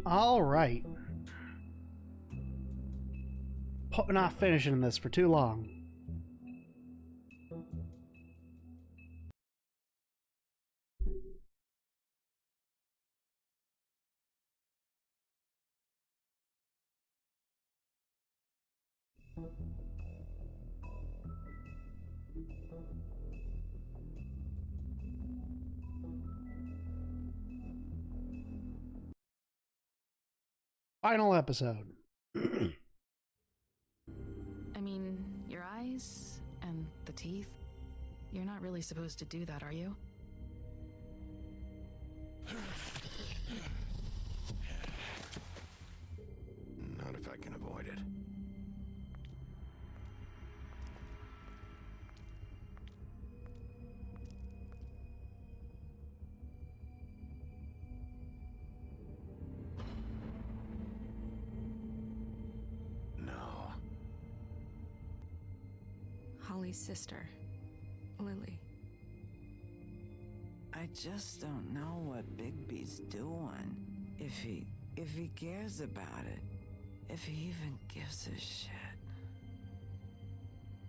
All right. Not finishing this for too long. Final episode. I mean, your eyes and the teeth. You're not really supposed to do that, are you? Not if I can avoid it. No. Holly's sister, Lily. I just don't know what Bigby's doing. If he cares about it. If he even gives a shit.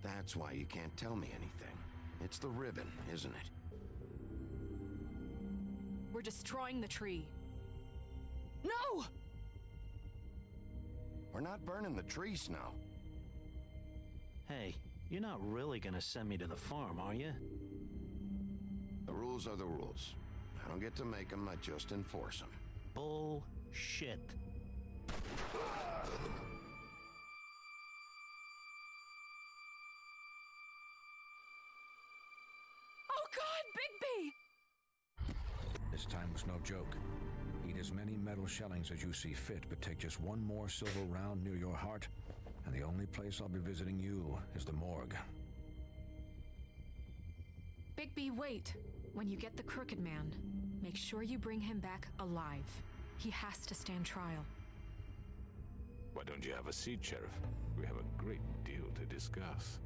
That's why you can't tell me anything. It's the ribbon, isn't it? We're destroying the tree. No! We're not burning the tree, Snow. Hey, you're not really gonna send me to the farm, are you? The rules are the rules. I don't get to make them, I just enforce them. Bullshit. Oh God, Bigby! This time was no joke. Eat as many metal shellings as you see fit, but take just one more silver round near your heart, and the only place I'll be visiting you is the morgue. Bigby, wait. When you get the Crooked Man, make sure you bring him back alive. He has to stand trial. Why don't you have a seat, Sheriff? We have a great deal to discuss.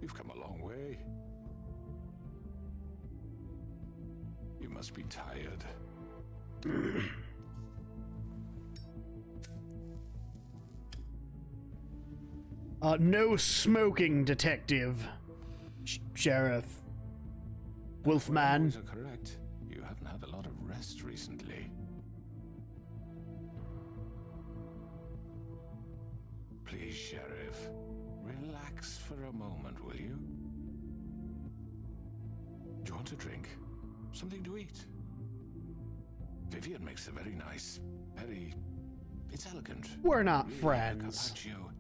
You've come a long way. You must be tired. No smoking, Detective. Sheriff. Wolfman. Those are correct. You haven't had a lot of rest recently. Please, Sheriff. Relax for a moment, will you? Do you want a drink? Something to eat? Vivian makes a very nice, it's elegant. We're not Really friends. Carpaccio.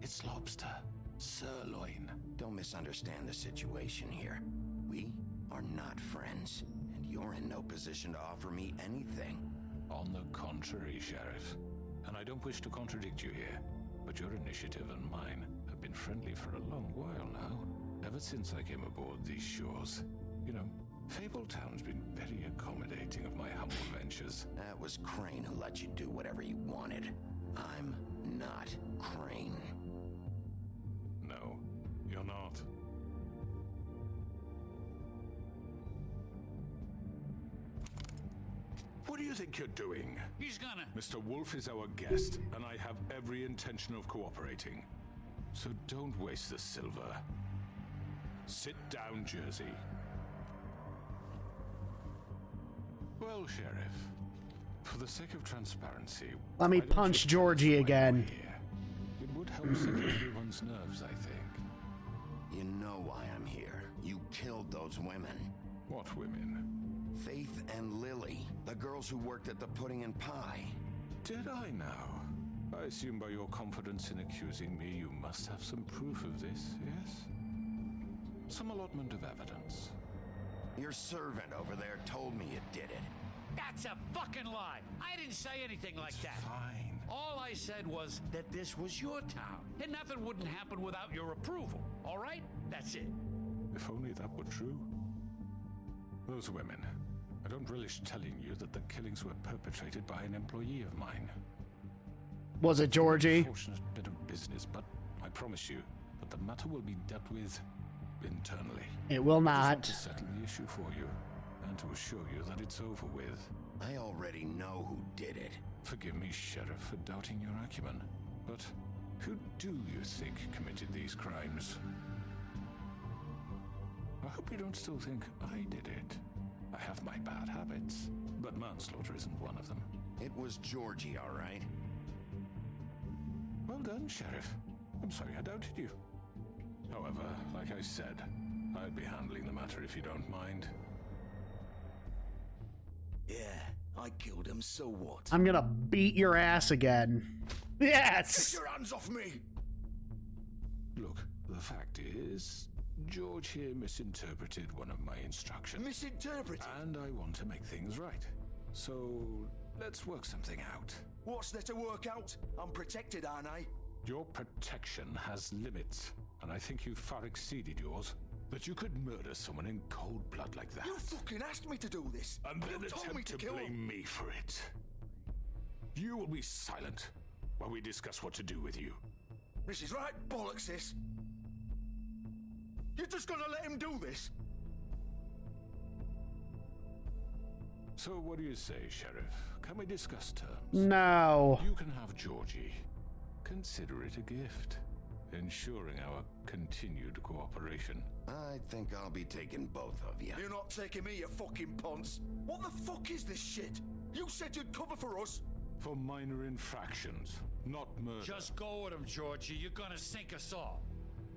It's lobster, sirloin. Don't misunderstand the situation here. We are not friends, and you're in no position to offer me anything. On the contrary, Sheriff. And I don't wish to contradict you here, but your initiative and mine have been friendly for a long while now. Ever since I came aboard these shores. You know, Fabletown's been very accommodating of my humble ventures. That was Crane who let you do whatever you wanted. I'm not Crane. No, you're not. What do you think you're doing? He's gonna... Mr. Wolf is our guest, and I have every intention of cooperating. So don't waste the silver. Sit down, Jersey. Well, Sheriff, for the sake of transparency... Let me why don't punch you Georgie tell us why again. you're here? It would help settle everyone's nerves, I think. You know why I'm here. You killed those women. What women? Faith and Lily, the girls who worked at the Pudding and Pie. Did I now? I assume by your confidence in accusing me, you must have some proof of this, yes? Some allotment of evidence. Your servant over there told me you did it. That's a fucking lie. I didn't say anything like that. Fine. All I said was that this was your town, and nothing wouldn't happen without your approval. All right? That's it. If only that were true. Those women. I don't relish telling you that the killings were perpetrated by an employee of mine. Was it Georgie? Unfortunate bit of business, but I promise you that the matter will be dealt with internally. It will I not. just want to settle the issue for you, and to assure you that it's over with. I already know who did it. Forgive me, Sheriff, for doubting your acumen, but who do you think committed these crimes? I hope you don't still think I did it. I have my bad habits, but manslaughter isn't one of them. It was Georgie, all right? Well done, Sheriff. I'm sorry I doubted you. However, like I said, I'd be handling the matter if you don't mind. Yeah, I killed him, so what? I'm gonna beat your ass again. Yes! Get your hands off me! Look, the fact is, George here misinterpreted one of my instructions. Misinterpreted? And I want to make things right. So, let's work something out. What's there to work out? I'm protected, aren't I? Your protection has limits, and I think you've far exceeded yours. That you could murder someone in cold blood like that. You fucking asked me to do this! And then you told me attempt to to kill blame him! me for it. You will be silent while we discuss what to do with you. This is right bollocks, this! You're just gonna let him do this? So what do you say, Sheriff? Can we discuss terms? No. You can have Georgie. Consider it a gift, ensuring our continued cooperation. I think I'll be taking both of you. You're not taking me, you fucking ponce! What the fuck is this shit? You said you'd cover for us! For minor infractions, not murder. Just go with him, Georgie. You're gonna sink us all.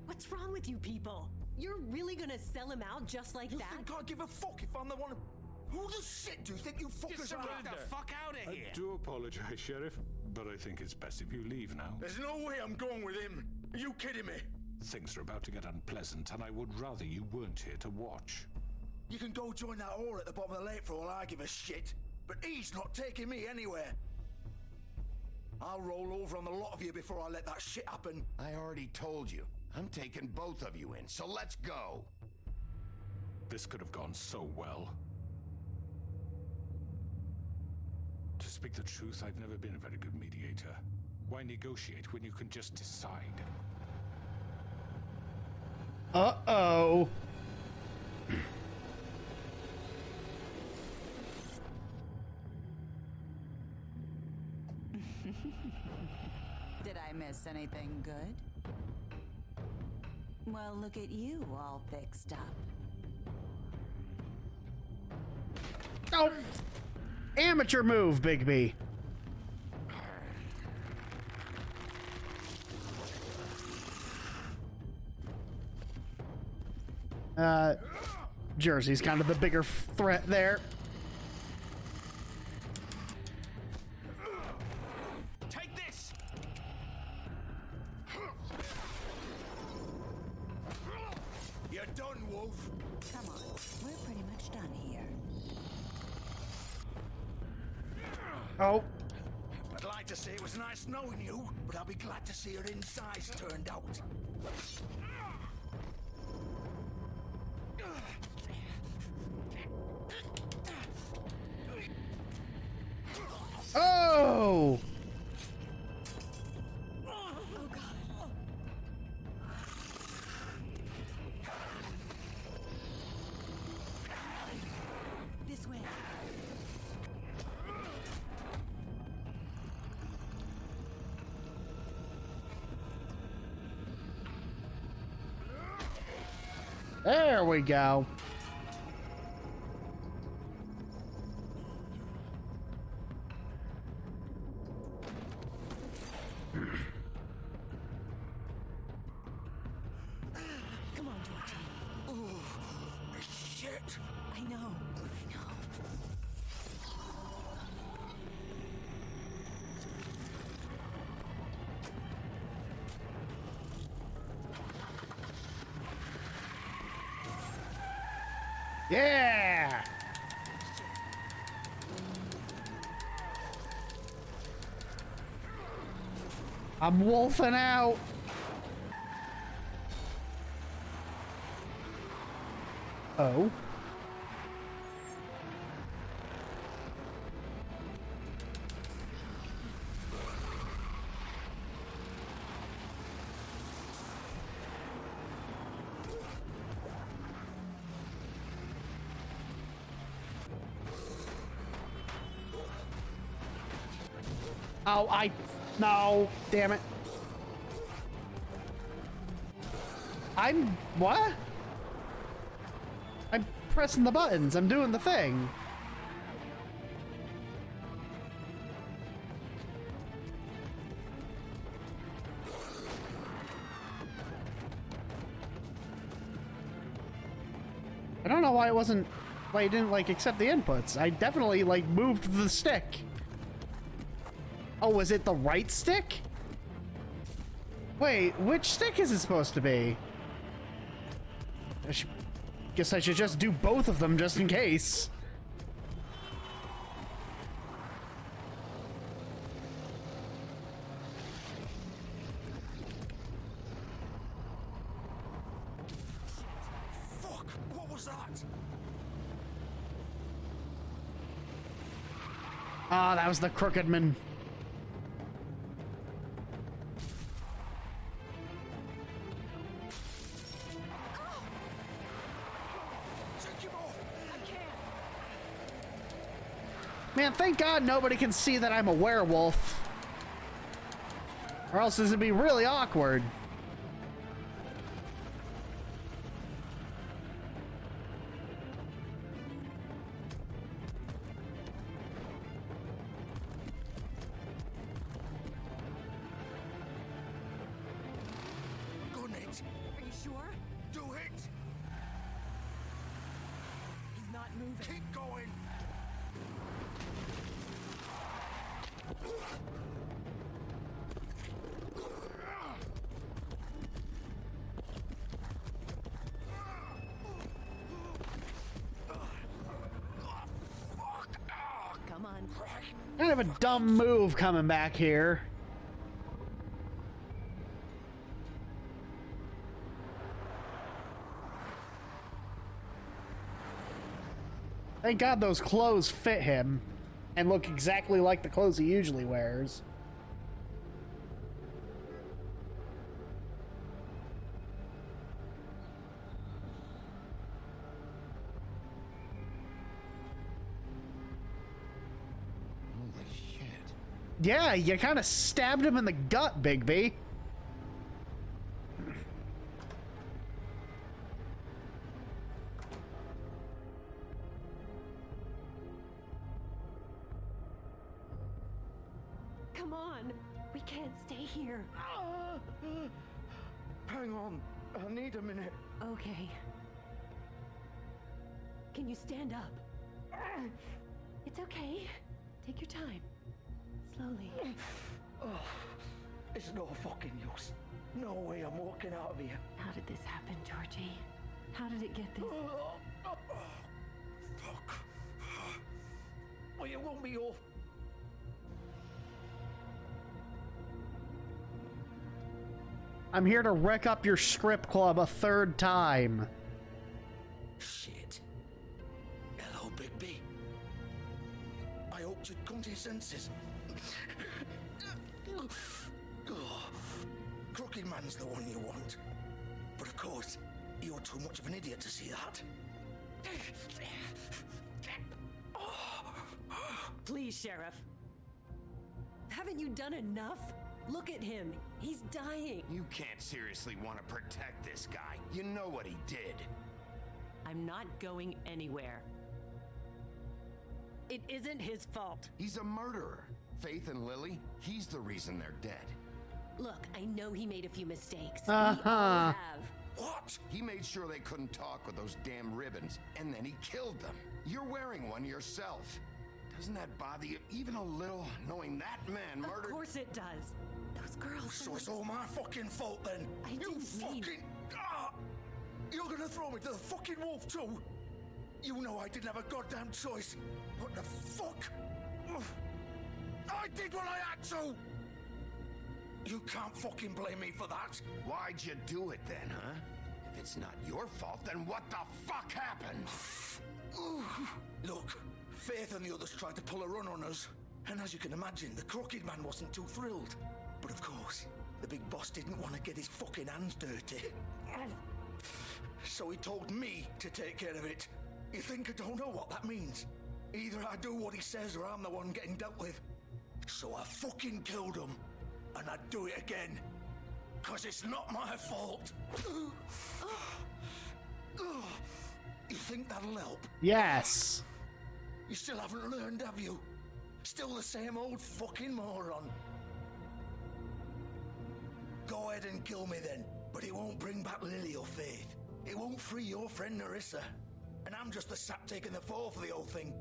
What's wrong with you people? You're really gonna sell him out just like You that? think I give a fuck if I'm the one who... Who the shit do you think you fuckers are? Get the fuck out of here. I do apologize, Sheriff, but I think it's best if you leave now. There's no way I'm going with him! Are you kidding me? Things are about to get unpleasant, and I would rather you weren't here to watch. You can go join that whore at the bottom of the lake for all I give a shit. But he's not taking me anywhere. I'll roll over on the lot of you before I let that shit happen. I already told you. I'm taking both of you in, so let's go. This could have gone so well. To speak the truth, I've never been a very good mediator. Why negotiate when you can just decide? Uh-oh. Did I miss anything good? Well, look at you all fixed up. Oh! Amateur move, Bigby. Jersey's kind of the bigger threat there. Take this! You're done, Wolf. Come on, we're pretty much done here. Oh. I'd like to say it was nice knowing you, but I'll be glad to see your insides turned out. Oh! This way. There we go. Come on, Georgie. shit. I know. Yeah! I'm wolfing out. Oh. Oh, no, damn it. What? I'm pressing the buttons. I'm doing the thing. I don't know why it didn't, like, accept the inputs. I definitely, like, moved the stick. Oh, was it the right stick? Wait, which stick is it supposed to be? Guess I should just do both of them just in case. Fuck, what was that? Ah, that was the Crooked Man. Man, thank God nobody can see that I'm a werewolf. Or else this would be really awkward. Gun it. Are you sure? Do it. He's not moving. Keep going. Come on. Kind of a dumb move coming back here. Thank God those clothes fit him and look exactly like the clothes he usually wears. Holy shit. Yeah, you kind of stabbed him in the gut, Bigby. Come on. We can't stay here. Hang on, I need a minute. Okay. Can you stand up? It's okay. Take your time. Slowly. Oh, it's no fucking use. No way I'm walking out of here. How did this happen, Georgie? How did it get this? Fuck. Well, it won't be your... I'm here to wreck up your strip club a third time. Shit. Hello, Bigby. I hoped you'd come to your senses. Crooked Man's the one you want. But of course, you're too much of an idiot to see that. Please, Sheriff. Haven't you done enough? Look at him. He's dying. You can't seriously want to protect this guy. You know what he did. I'm not going anywhere. It isn't his fault. He's a murderer. Faith and Lily, he's the reason they're dead. Look, I know he made a few mistakes. Uh-huh. We all have. What? what? He made sure they couldn't talk with those damn ribbons, and then he killed them. You're wearing one yourself. Doesn't that bother you even a little, knowing that man murdered... Of course it does. Those girls... So it's all my fucking fault then? I You didn't mean- fucking... Ah! You're gonna throw me to the fucking wolf too? You know I didn't have a goddamn choice. What the fuck? Ugh. I did what I had to! You can't fucking blame me for that. Why'd you do it then, huh? If it's not your fault, then what the fuck happened? Look, Faith and the others tried to pull a run on us. And as you can imagine, the Crooked Man wasn't too thrilled. But of course, the big boss didn't want to get his fucking hands dirty. So he told me to take care of it. You think I don't know what that means? Either I do what he says or I'm the one getting dealt with. So I fucking killed him. And I'd do it again. 'Cause it's not my fault. You think that'll help? Yes. You still haven't learned, have you? Still the same old fucking moron. Go ahead and kill me then, but it won't bring back Lily or Faith. It won't free your friend Nerissa. And I'm just the sap taking the fall for the whole thing.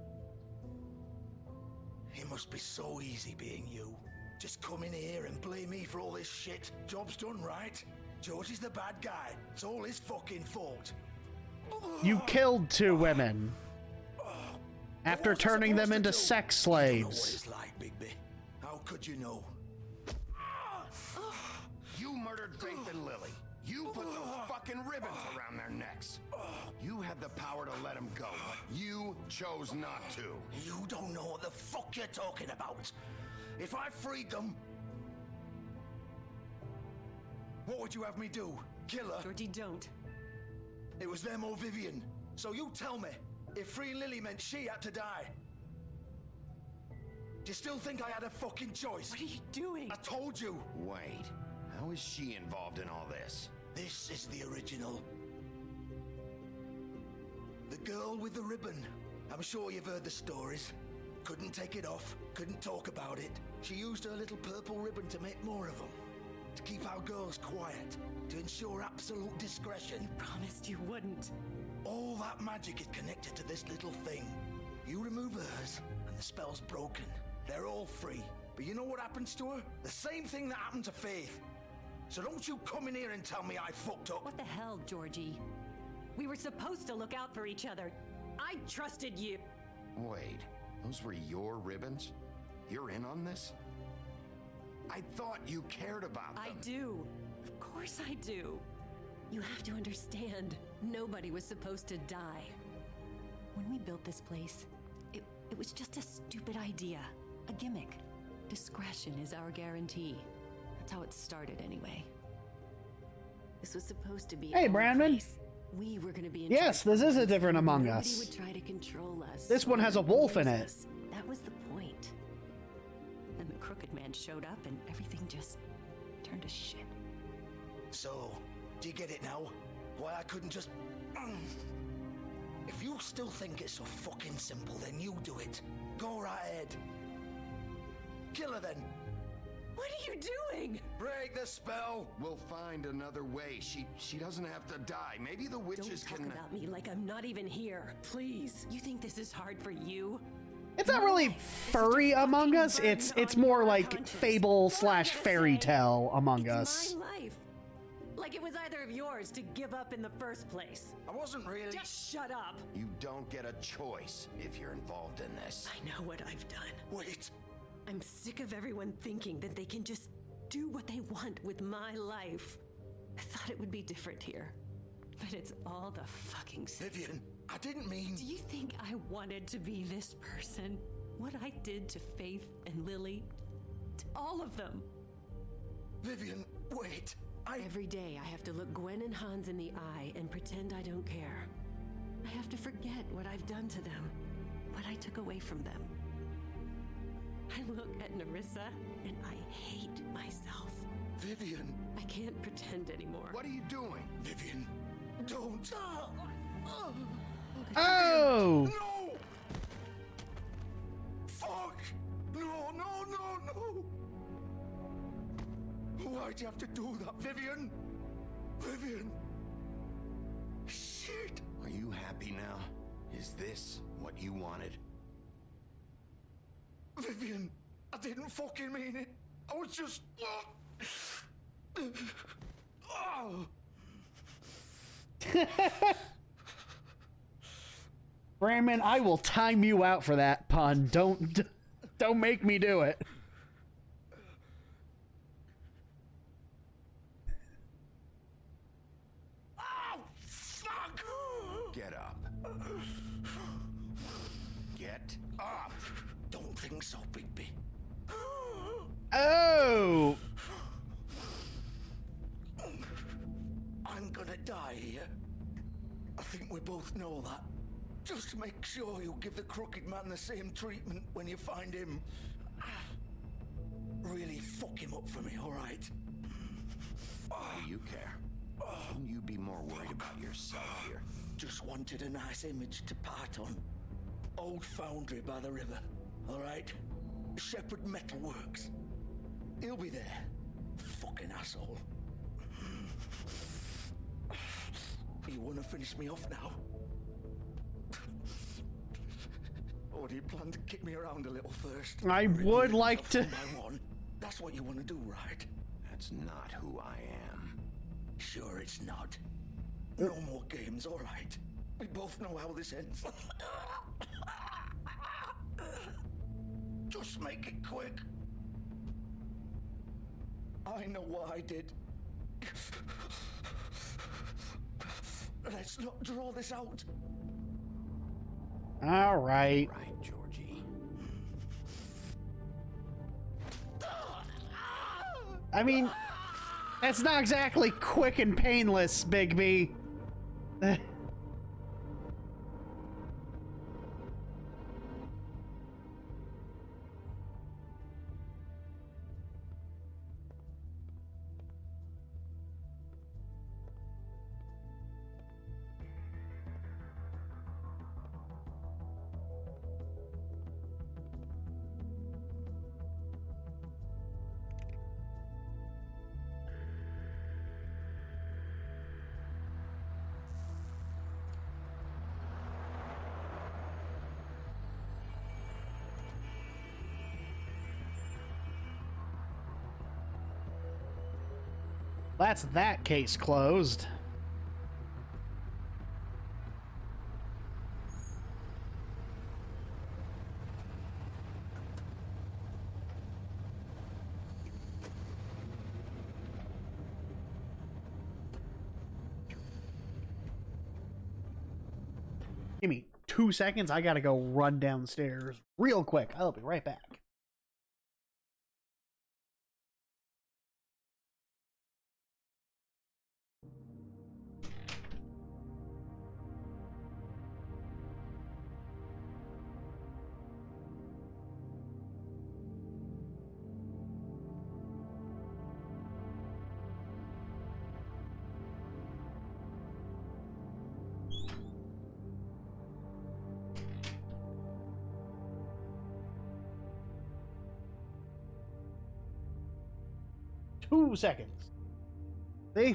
It must be so easy being you. Just come in here and blame me for all this shit. Job's done, right? George is the bad guy. It's all his fucking fault. You killed 2 women. After turning them into sex slaves. It's like, Bigby. How could you know? You murdered Faith and Lily. You put those fucking ribbons around their necks. You had the power to let them go, but you chose not to. You don't know what the fuck you're talking about. If I freed them... What would you have me do? Kill her? Georgie, don't. It was them or Vivian. So you tell me, if freeing Lily meant she had to die, do you still think I had a fucking choice? What are you doing? I told you. Wait, how is she involved in all this? This is the original. The girl with the ribbon. I'm sure you've heard the stories. Couldn't take it off, couldn't talk about it. She used her little purple ribbon to make more of them. To keep our girls quiet. To ensure absolute discretion. You promised you wouldn't. All that magic is connected to this little thing. You remove hers, and the spell's broken. They're all free. But you know what happens to her? The same thing that happened to Faith. So don't you come in here and tell me I fucked up. What the hell, Georgie? We were supposed to look out for each other. I trusted you. Wait, those were your ribbons? You're in on this? I thought you cared about them. I do. Of course I do. You have to understand, nobody was supposed to die. When we built this place, it was just a stupid idea. A gimmick. Discretion is our guarantee. That's how it started anyway. This was supposed to be Hey, our Brandon. place. We were gonna be in Yes, charge. this is a different Among Nobody Us. would try to control us. This one has a wolf in it. That was the point. Then the Crooked Man showed up and everything just turned to shit. So, do you get it now? Why I couldn't just... If you still think it's so fucking simple, then you do it. Go right ahead. Kill her then. What are you doing? Break the spell. We'll find another way. She doesn't have to die. Maybe the witches Don't talk can... about me like I'm not even here. Please. You think this is hard for you? It's not really furry Among Us. It's more like fable/fairy tale Among Us. My life. Like it was either of yours to give up in the first place. I wasn't really... Just shut up. You don't get a choice if you're involved in this. I know what I've done. Wait. I'm sick of everyone thinking that they can just do what they want with my life. I thought it would be different here. But it's all the fucking same. Vivian, I didn't mean... Do you think I wanted to be this person? What I did to Faith and Lily? To all of them? Vivian, wait. Every day I have to look Gwen and Hans in the eye and pretend I don't care. I have to forget what I've done to them. What I took away from them. I look at Nerissa and I hate myself. Vivian. I can't pretend anymore. What are you doing? Vivian, don't. Oh! No! Fuck! No, no, no, no! Why'd you have to do that, Vivian? Vivian! happy now? Is this what you wanted? Vivian, I didn't fucking mean it. I was just... Oh. Brandman, I will time you out for that pun. Don't make me do it. Oh, fuck! Get up. Get up! Don't think so, Bigby. Oh! I'm gonna die here. I think we both know that. Just make sure you give the Crooked Man the same treatment when you find him. Really fuck him up for me, alright? What do you care? Shouldn't you be more worried about yourself here? Just wanted a nice image to part on. Old foundry by the river, alright? Shepherd Metalworks. He'll be there. Fucking asshole. You wanna finish me off now? Or do you plan to kick me around a little first? I would like to. One by one? That's what you want to do, right? That's not who I am. Sure it's not. No more games, all right? We both know how this ends. Just make it quick. I know what I did. Let's not draw this out. All right. Right, Georgie. I mean, that's not exactly quick and painless, Bigby. That's that case closed. Give me 2 seconds. I gotta go run downstairs real quick. I'll be right back. Two seconds. See?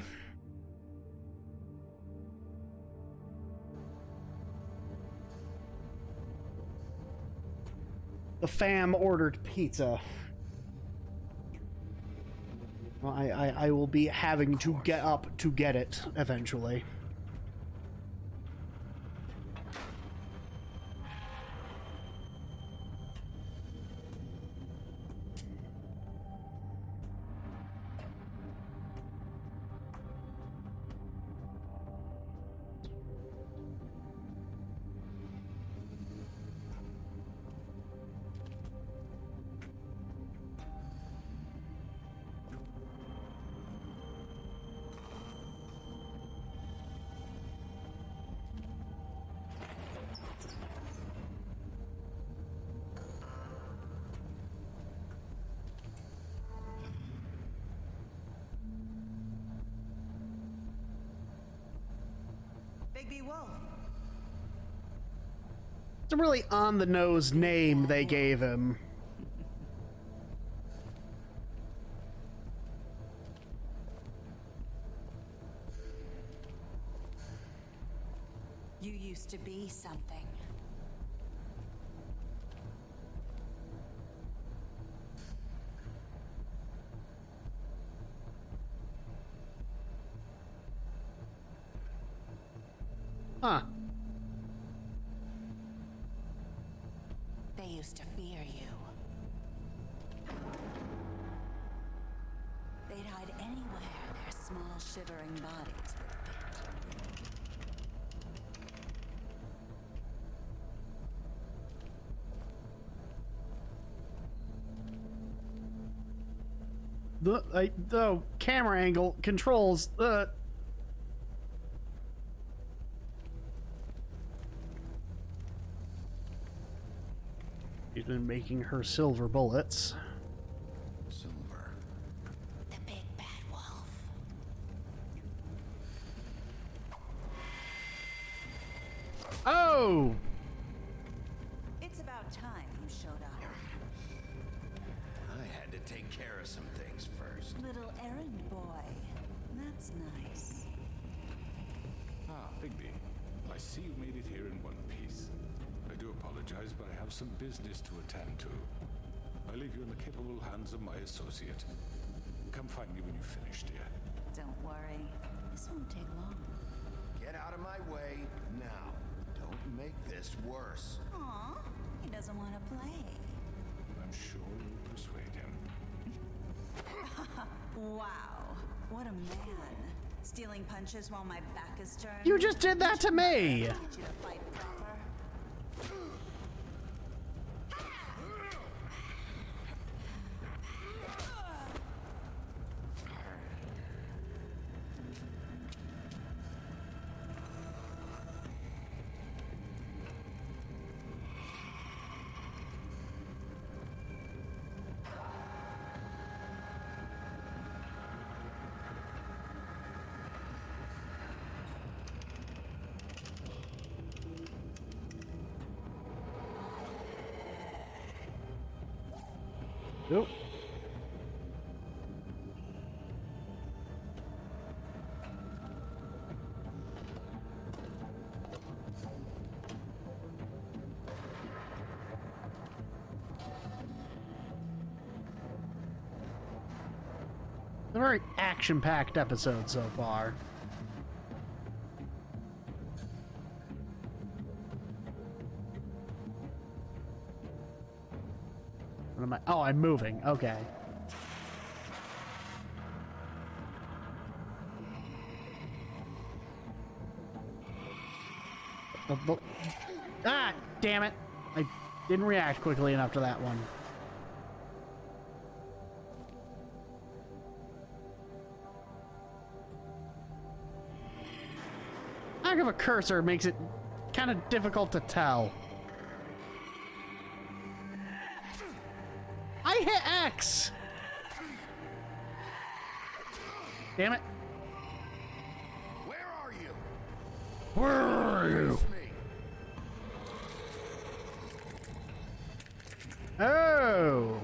The fam ordered pizza. Well, I will be having to get up to get it eventually. Bigby Wolf. It's a really on-the-nose name they gave him. You used to be something. Huh. They used to fear you. They'd hide anywhere their small, shivering bodies would fit. The camera angle controls the. She's been making her silver bullets. Silver. The big bad wolf. Oh! It's about time you showed up. I had to take care of some things first. Little errand boy. That's nice. Ah, Bigby. I see you made it here in one piece. I do apologize, but I have some business to attend to. I leave you in the capable hands of my associate. Come find me when you've finished, dear. Don't worry. This won't take long. Get out of my way now. Don't make this worse. Aw, he doesn't want to play. I'm sure you'll persuade him. Wow, what a man. Stealing punches while my back is turned. You just did that to me! I need you to fight proper. Nope. A very action-packed episode so far. What am I? Oh, I'm moving. Okay. Ah, damn it. I didn't react quickly enough to that one. Lack of a cursor makes it kind of difficult to tell. I hit X! Damn it. Where are you? Where are you? Oh!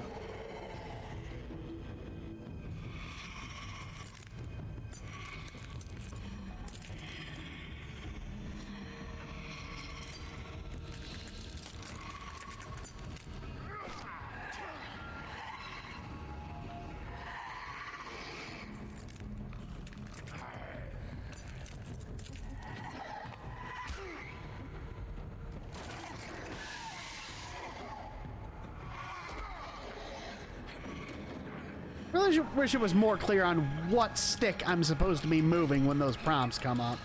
Really wish it was more clear on what stick I'm supposed to be moving when those prompts come up.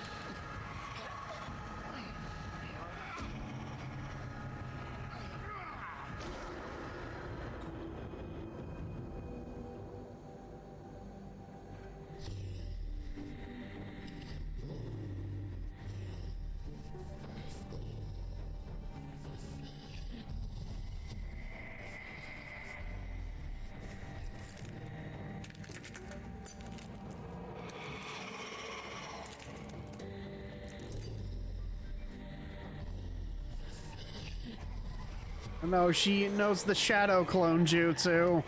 No, she knows the shadow clone jutsu.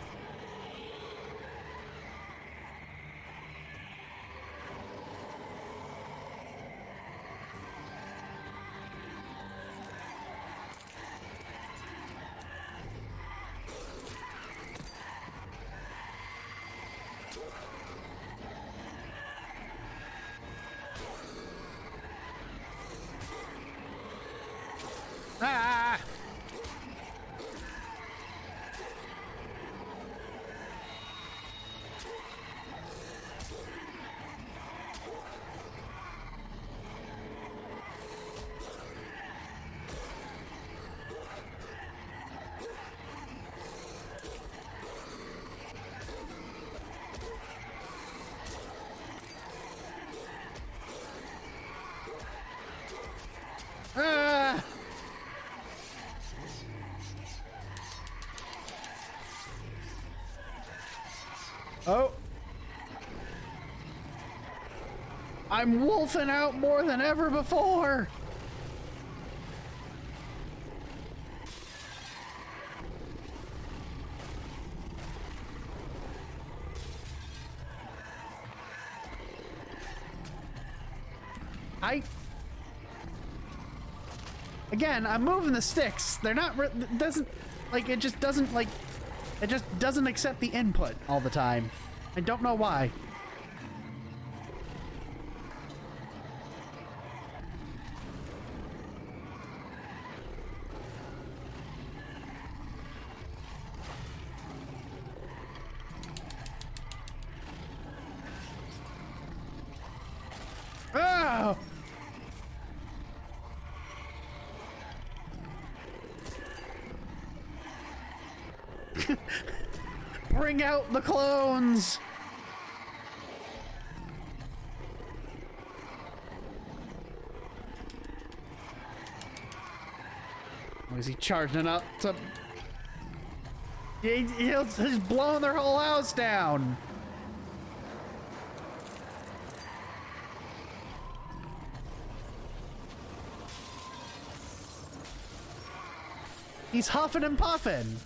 Oh. I'm wolfing out more than ever before. Again, I'm moving the sticks. They're not, it doesn't, like, it just doesn't, like, it just doesn't accept the input all the time. I don't know why. Oh! Bring out the clones! Oh, is he charging up to... He's blowing their whole house down! He's huffing and puffing!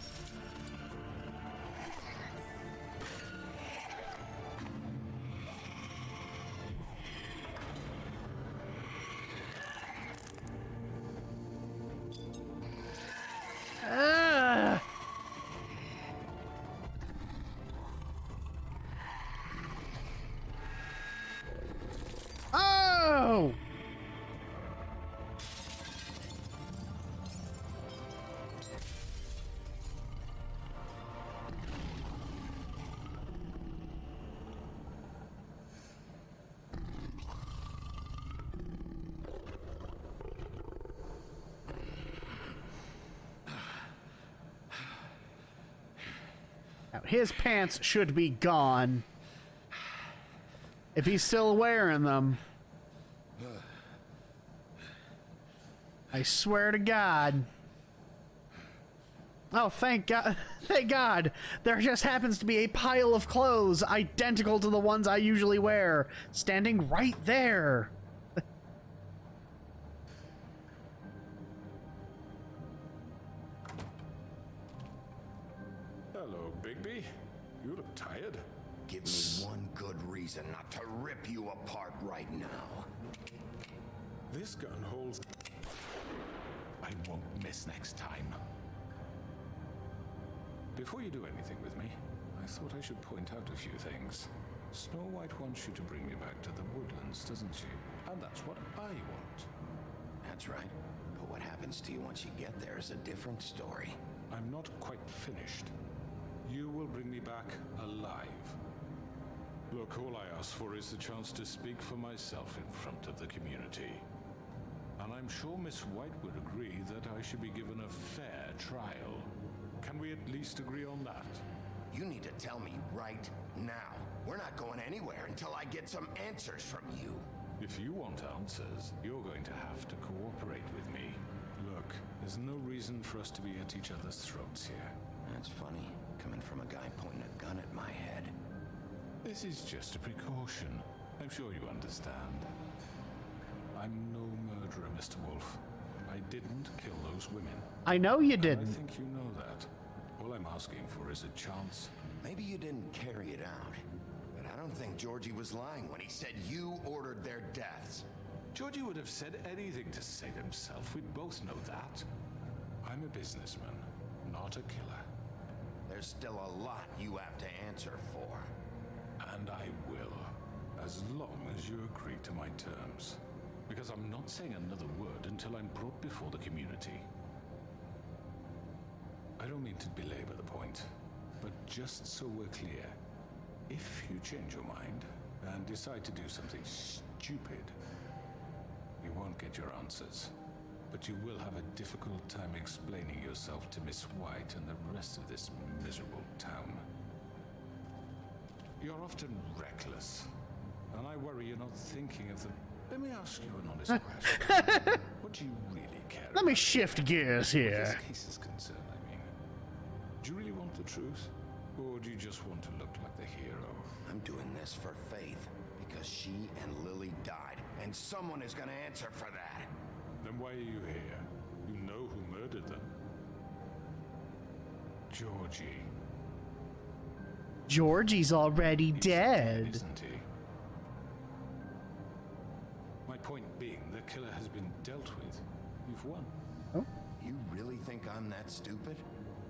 Oh! Now, his pants should be gone. If he's still wearing them. I swear to God. Oh, thank God. Thank God. There just happens to be a pile of clothes identical to the ones I usually wear, standing right there. Hello, Bigby. You look tired. Give me one good reason not to rip you apart right now. This gun holds... I won't miss next time. Before you do anything with me, I thought I should point out a few things. Snow White wants you to bring me back to the woodlands, doesn't she? And that's what I want. That's right. But what happens to you once you get there is a different story. I'm not quite finished. You will bring me back alive. Look, all I ask for is the chance to speak for myself in front of the community. And I'm sure Miss White would agree that I should be given a fair trial. Can we at least agree on that? You need to tell me right now. We're not going anywhere until I get some answers from you. If you want answers, you're going to have to cooperate with me. Look, there's no reason for us to be at each other's throats here. That's funny, coming from a guy pointing a gun at my head. This is just a precaution. I'm sure you understand. I'm no murderer, Mr. Wolf. I didn't kill those women. I know you didn't. I think you know that. All I'm asking for is a chance. Maybe you didn't carry it out, but I don't think Georgie was lying when he said you ordered their deaths. Georgie would have said anything to save himself. We both know that. I'm a businessman, not a killer. There's still a lot you have to answer for. And I will, as long as you agree to my terms. Because I'm not saying another word until I'm brought before the community. I don't mean to belabor the point, but just so we're clear, if you change your mind and decide to do something stupid, you won't get your answers. But you will have a difficult time explaining yourself to Miss White and the rest of this miserable town. You're often reckless, and I worry you're not thinking of the... Let me ask you an honest question. What do you really care about? Let me shift gears here. As this case is concerned, I mean. Do you really want the truth? Or do you just want to look like the hero? I'm doing this for Faith, because she and Lily died, and someone is gonna answer for that. Then why are you here? You know who murdered them. Georgie. Georgie's already dead. Isn't he? My point being, the killer has been dealt with. You've won. Oh. You really think I'm that stupid?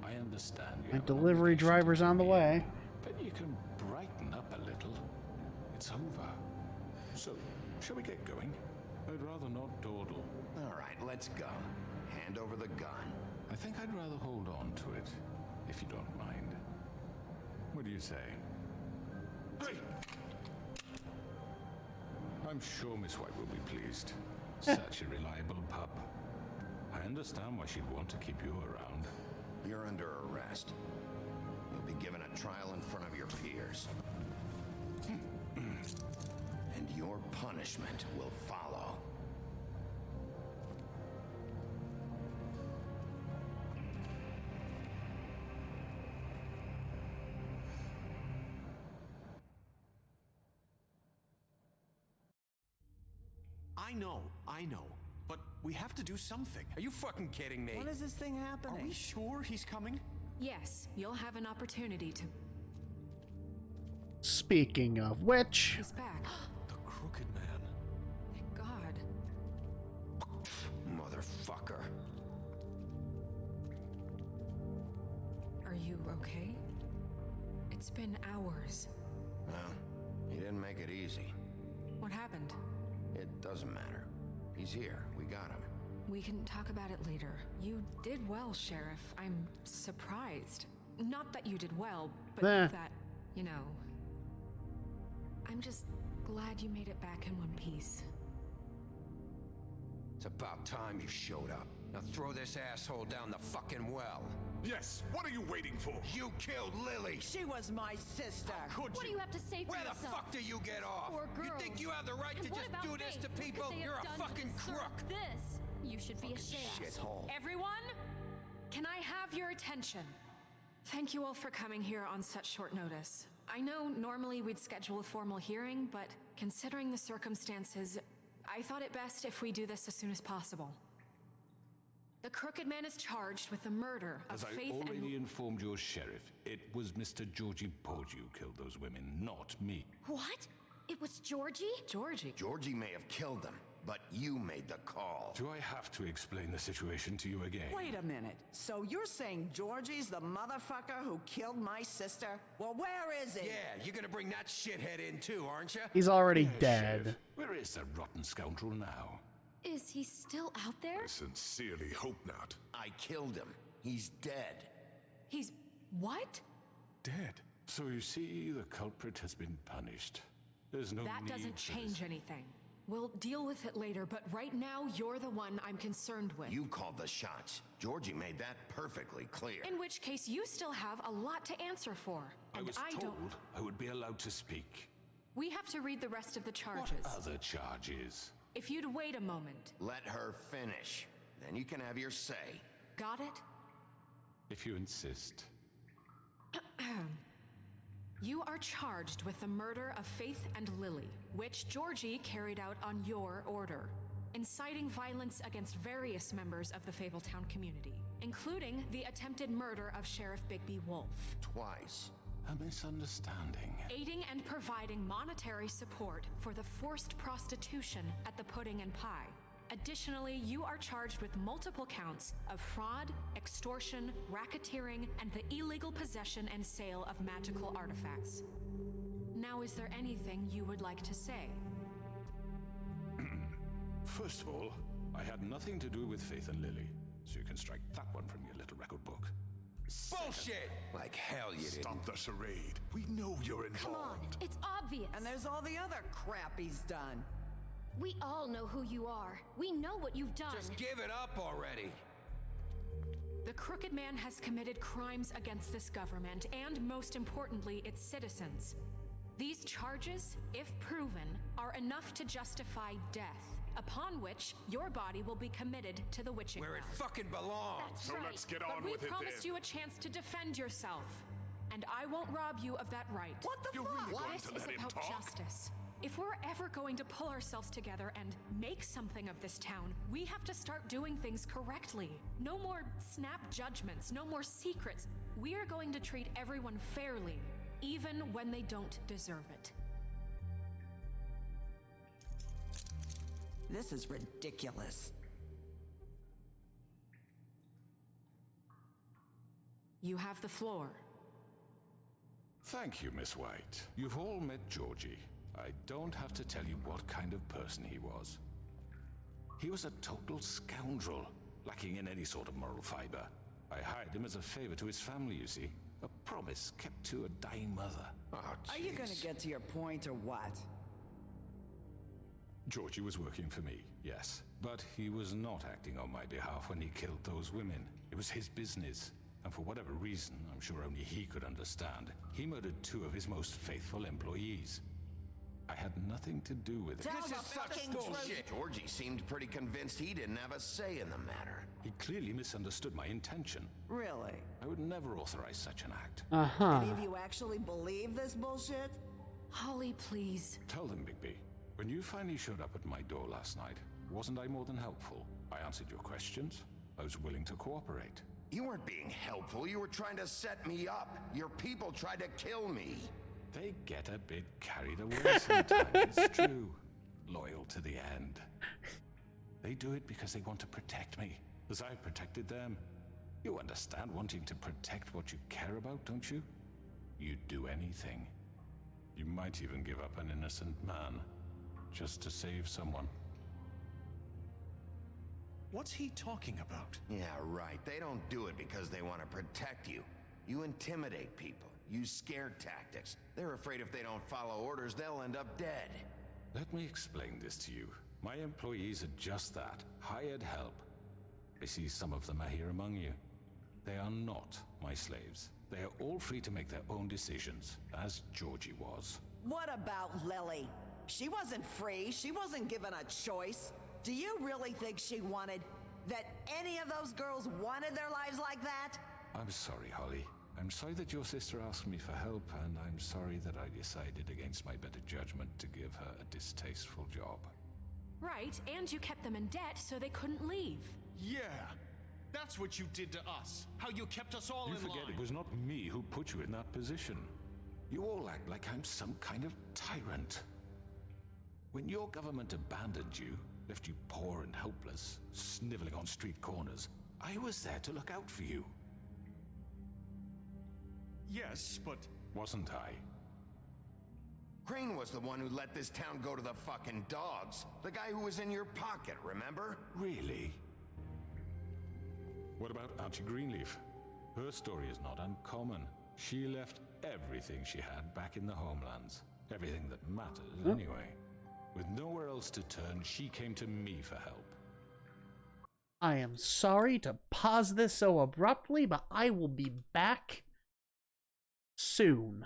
I understand you My have an delivery obligation driver's to on the me, way. but you can brighten up a little. It's over. So, shall we get going? I'd rather not dawdle. All right, let's go. Hand over the gun. I think I'd rather hold on to it, if you don't mind. What do you say? Hey! I'm sure Miss White will be pleased. Such a reliable pup. I understand why she'd want to keep you around. You're under arrest. You'll be given a trial in front of your peers. And your punishment will follow. I know. But we have to do something. Are you fucking kidding me? When is this thing happening? Are we sure he's coming? Yes, you'll have an opportunity to. Speaking of which, He's back. The Crooked Man. Thank God. Motherfucker. Are you okay? It's been hours. Well, he didn't make it easy. What happened? It doesn't matter. He's here. We got him. We can talk about it later. You did well, Sheriff. I'm surprised. Not that you did well, but that, you know. I'm just glad you made it back in one piece. It's about time you showed up. Now throw this asshole down the fucking well. Yes, what are you waiting for? You killed Lily! She was my sister! Could What do you have to say for Where yourself? the fuck do you get off? Poor You girls. think you have the right And to what just about do this Faith? to What could people? they have You're a done to fucking deserve crook! This. You should be ashamed. Shithole. Everyone, can I have your attention? Thank you all for coming here on such short notice. I know normally we'd schedule a formal hearing, but considering the circumstances, I thought it best if we do this as soon as possible. The Crooked Man is charged with the murder of As I Faith already and... informed your sheriff, it was Mr. Georgie Porgy who killed those women, not me. What? It was Georgie? Georgie? Georgie may have killed them, but you made the call. Do I have to explain the situation to you again? Wait a minute. So you're saying Georgie's the motherfucker who killed my sister? Well, where is he? Yeah, you're gonna bring that shithead in too, aren't you? he's already Yes, dead. Sheriff. Where is the rotten scoundrel now? Is he still out there? I sincerely hope not. I killed him. He's dead. He's... what? Dead. So you see, the culprit has been punished. There's no That need doesn't for change this. anything. We'll deal with it later, but right now you're the one I'm concerned with. You called the shots. Georgie made that perfectly clear. In which case, you still have a lot to answer for. I And was I told don't... I would be allowed to speak. We have to read the rest of the charges. What other charges? If you'd wait a moment. Let her finish. Then you can have your say. Got it? If you insist. You are charged with the murder of Faith and Lily, which Georgie carried out on your order, inciting violence against various members of the Fabletown community, including the attempted murder of Sheriff Bigby Wolf. Twice. A misunderstanding. Aiding and providing monetary support for the forced prostitution at the Pudding and Pie. Additionally, you are charged with multiple counts of fraud, extortion, racketeering, and the illegal possession and sale of magical artifacts. Now, is there anything you would like to say? First of all, I had nothing to do with Faith and Lily, so you can strike that one from your little record book. Bullshit! Like hell you didn't. Stop the charade. We know you're involved. Come on, it's obvious. And there's all the other crap he's done. We all know who you are. We know what you've done. Just give it up already. The Crooked Man has committed crimes against this government and, most importantly, its citizens. These charges, if proven, are enough to justify death, upon which your body will be committed to the witching Where it hour. fucking belongs. That's So right. let's get But on we with it promised then. you a chance to defend yourself. and I won't rob you of that right. What the You're fuck? really going This to is let him about talk? justice. If we're ever going to pull ourselves together and make something of this town, we have to start doing things correctly. No more snap judgments, no more secrets. We are going to treat everyone fairly, even when they don't deserve it. This is ridiculous. You have the floor. Thank you, Miss White. You've all met Georgie. I don't have to tell you what kind of person he was. He was a total scoundrel, lacking in any sort of moral fiber. I hired him as a favor to his family, you see. A promise kept to a dying mother. Oh, Are you gonna jeez. get to your point or what? Georgie was working for me, yes. But he was not acting on my behalf when he killed those women. It was his business. And for whatever reason, I'm sure only he could understand, he murdered 2 of his most faithful employees. I had nothing to do with it. Tell This the is such fucking bullshit. truth. Georgie seemed pretty convinced he didn't have a say in the matter. He clearly misunderstood my intention. Really? I would never authorize such an act. Any of you actually believe this bullshit? Holly, please. Tell them, Bigby. When you finally showed up at my door last night, wasn't I more than helpful? I answered your questions. I was willing to cooperate. You weren't being helpful. You were trying to set me up. Your people tried to kill me. They get a bit carried away sometimes, it's true. Loyal to the end. They do it because they want to protect me, as I've protected them. You understand wanting to protect what you care about, don't you? You'd do anything. You might even give up an innocent man, just to save someone. What's he talking about? Yeah, right. They don't do it because they want to protect you. You intimidate people. Use scare tactics. They're afraid if they don't follow orders, they'll end up dead. Let me explain this to you. My employees are just that, hired help. I see some of them are here among you. They are not my slaves. They are all free to make their own decisions, as Georgie was. What about Lily? She wasn't free. She wasn't given a choice. Do you really think she wanted that any of those girls wanted their lives like that? I'm sorry, Holly. I'm sorry that your sister asked me for help, and I'm sorry that I decided against my better judgment to give her a distasteful job. Right, and you kept them in debt so they couldn't leave. Yeah, that's what you did to us. How you kept us all You in forget line. it was not me who put you in that position. You all act like I'm some kind of tyrant. When your government abandoned you, left you poor and helpless, sniveling on street corners, I was there to look out for you. Yes, but... Wasn't I? Crane was the one who let this town go to the fucking dogs. The guy who was in your pocket, remember? Really? What about Archie Greenleaf? Her story is not uncommon. She left everything she had back in the homelands. Everything that matters, anyway. With nowhere else to turn, she came to me for help. I am sorry to pause this so abruptly, but I will be back soon.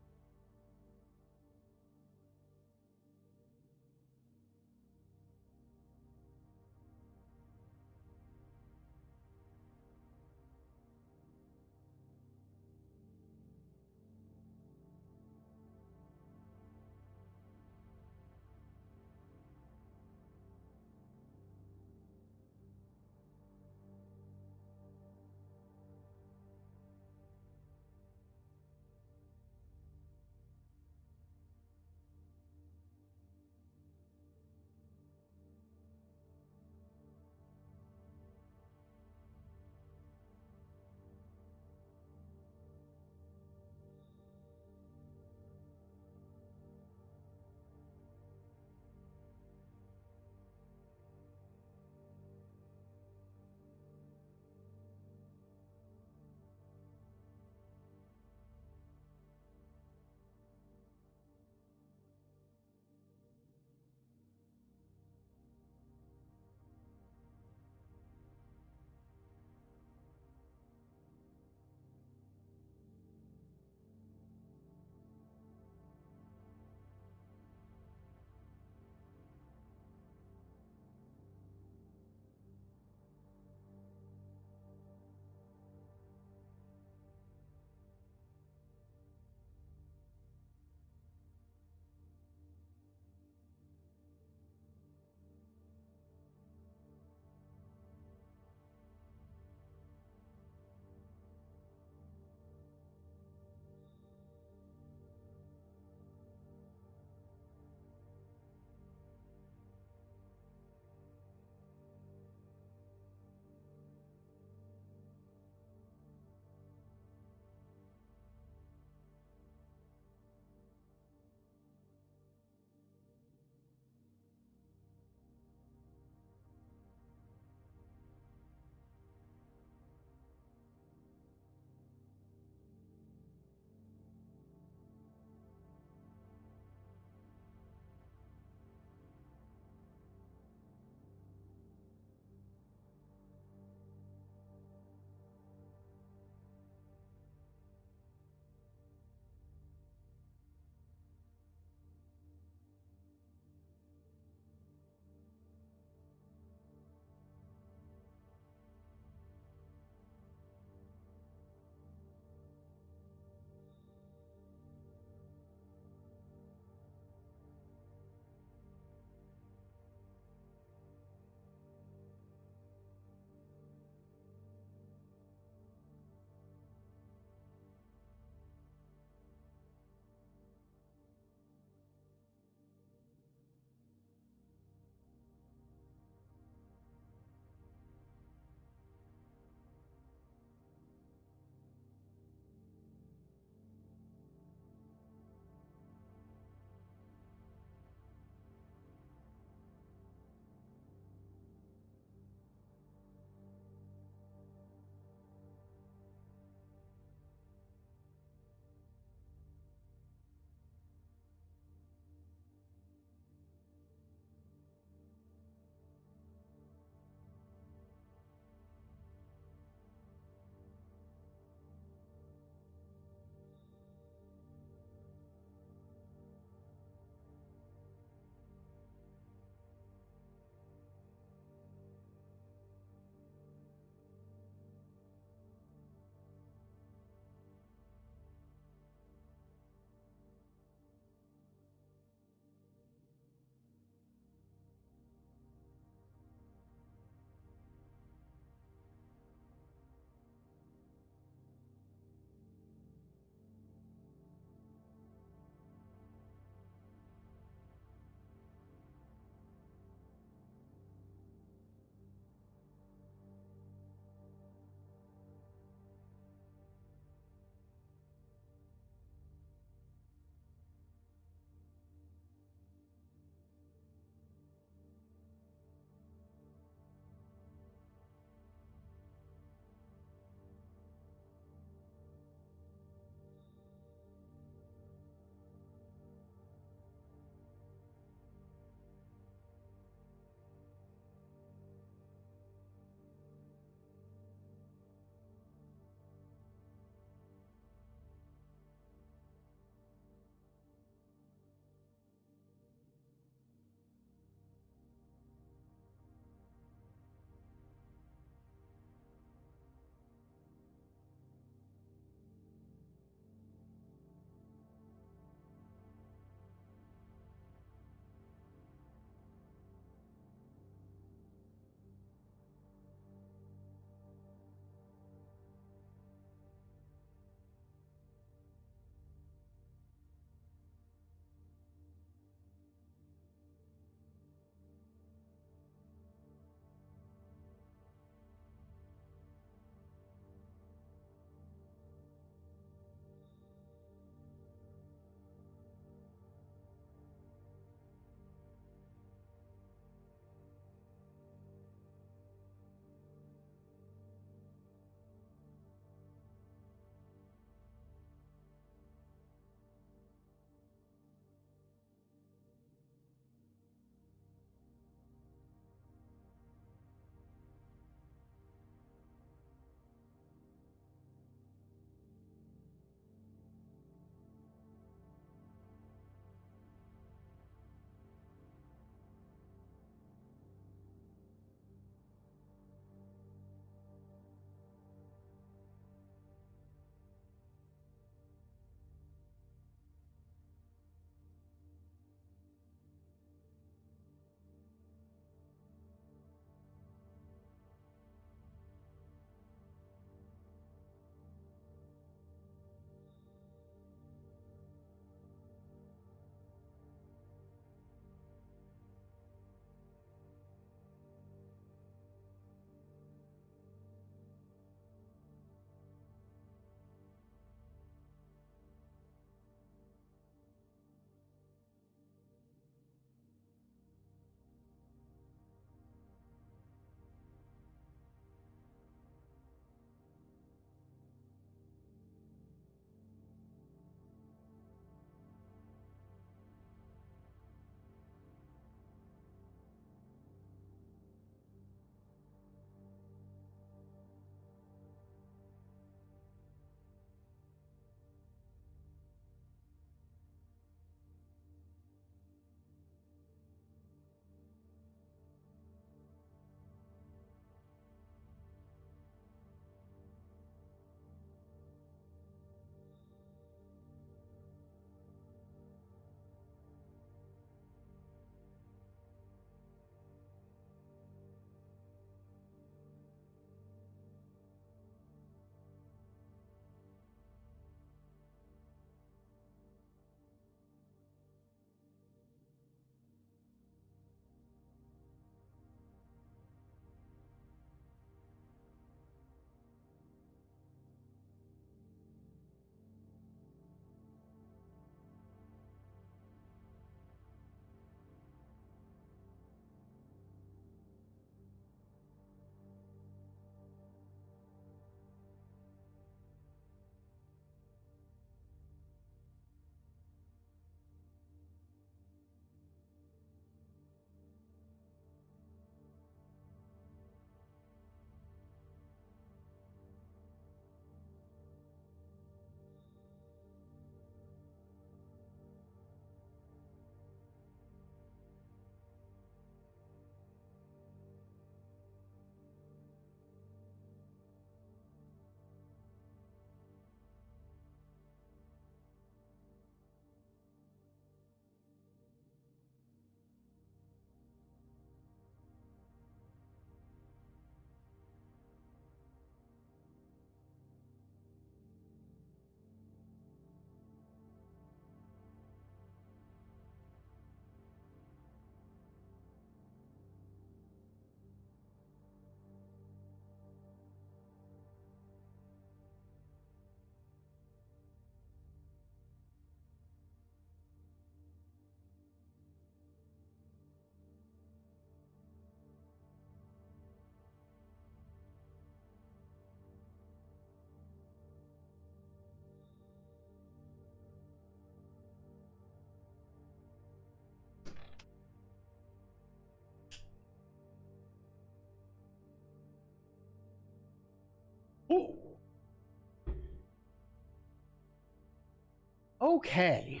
Okay.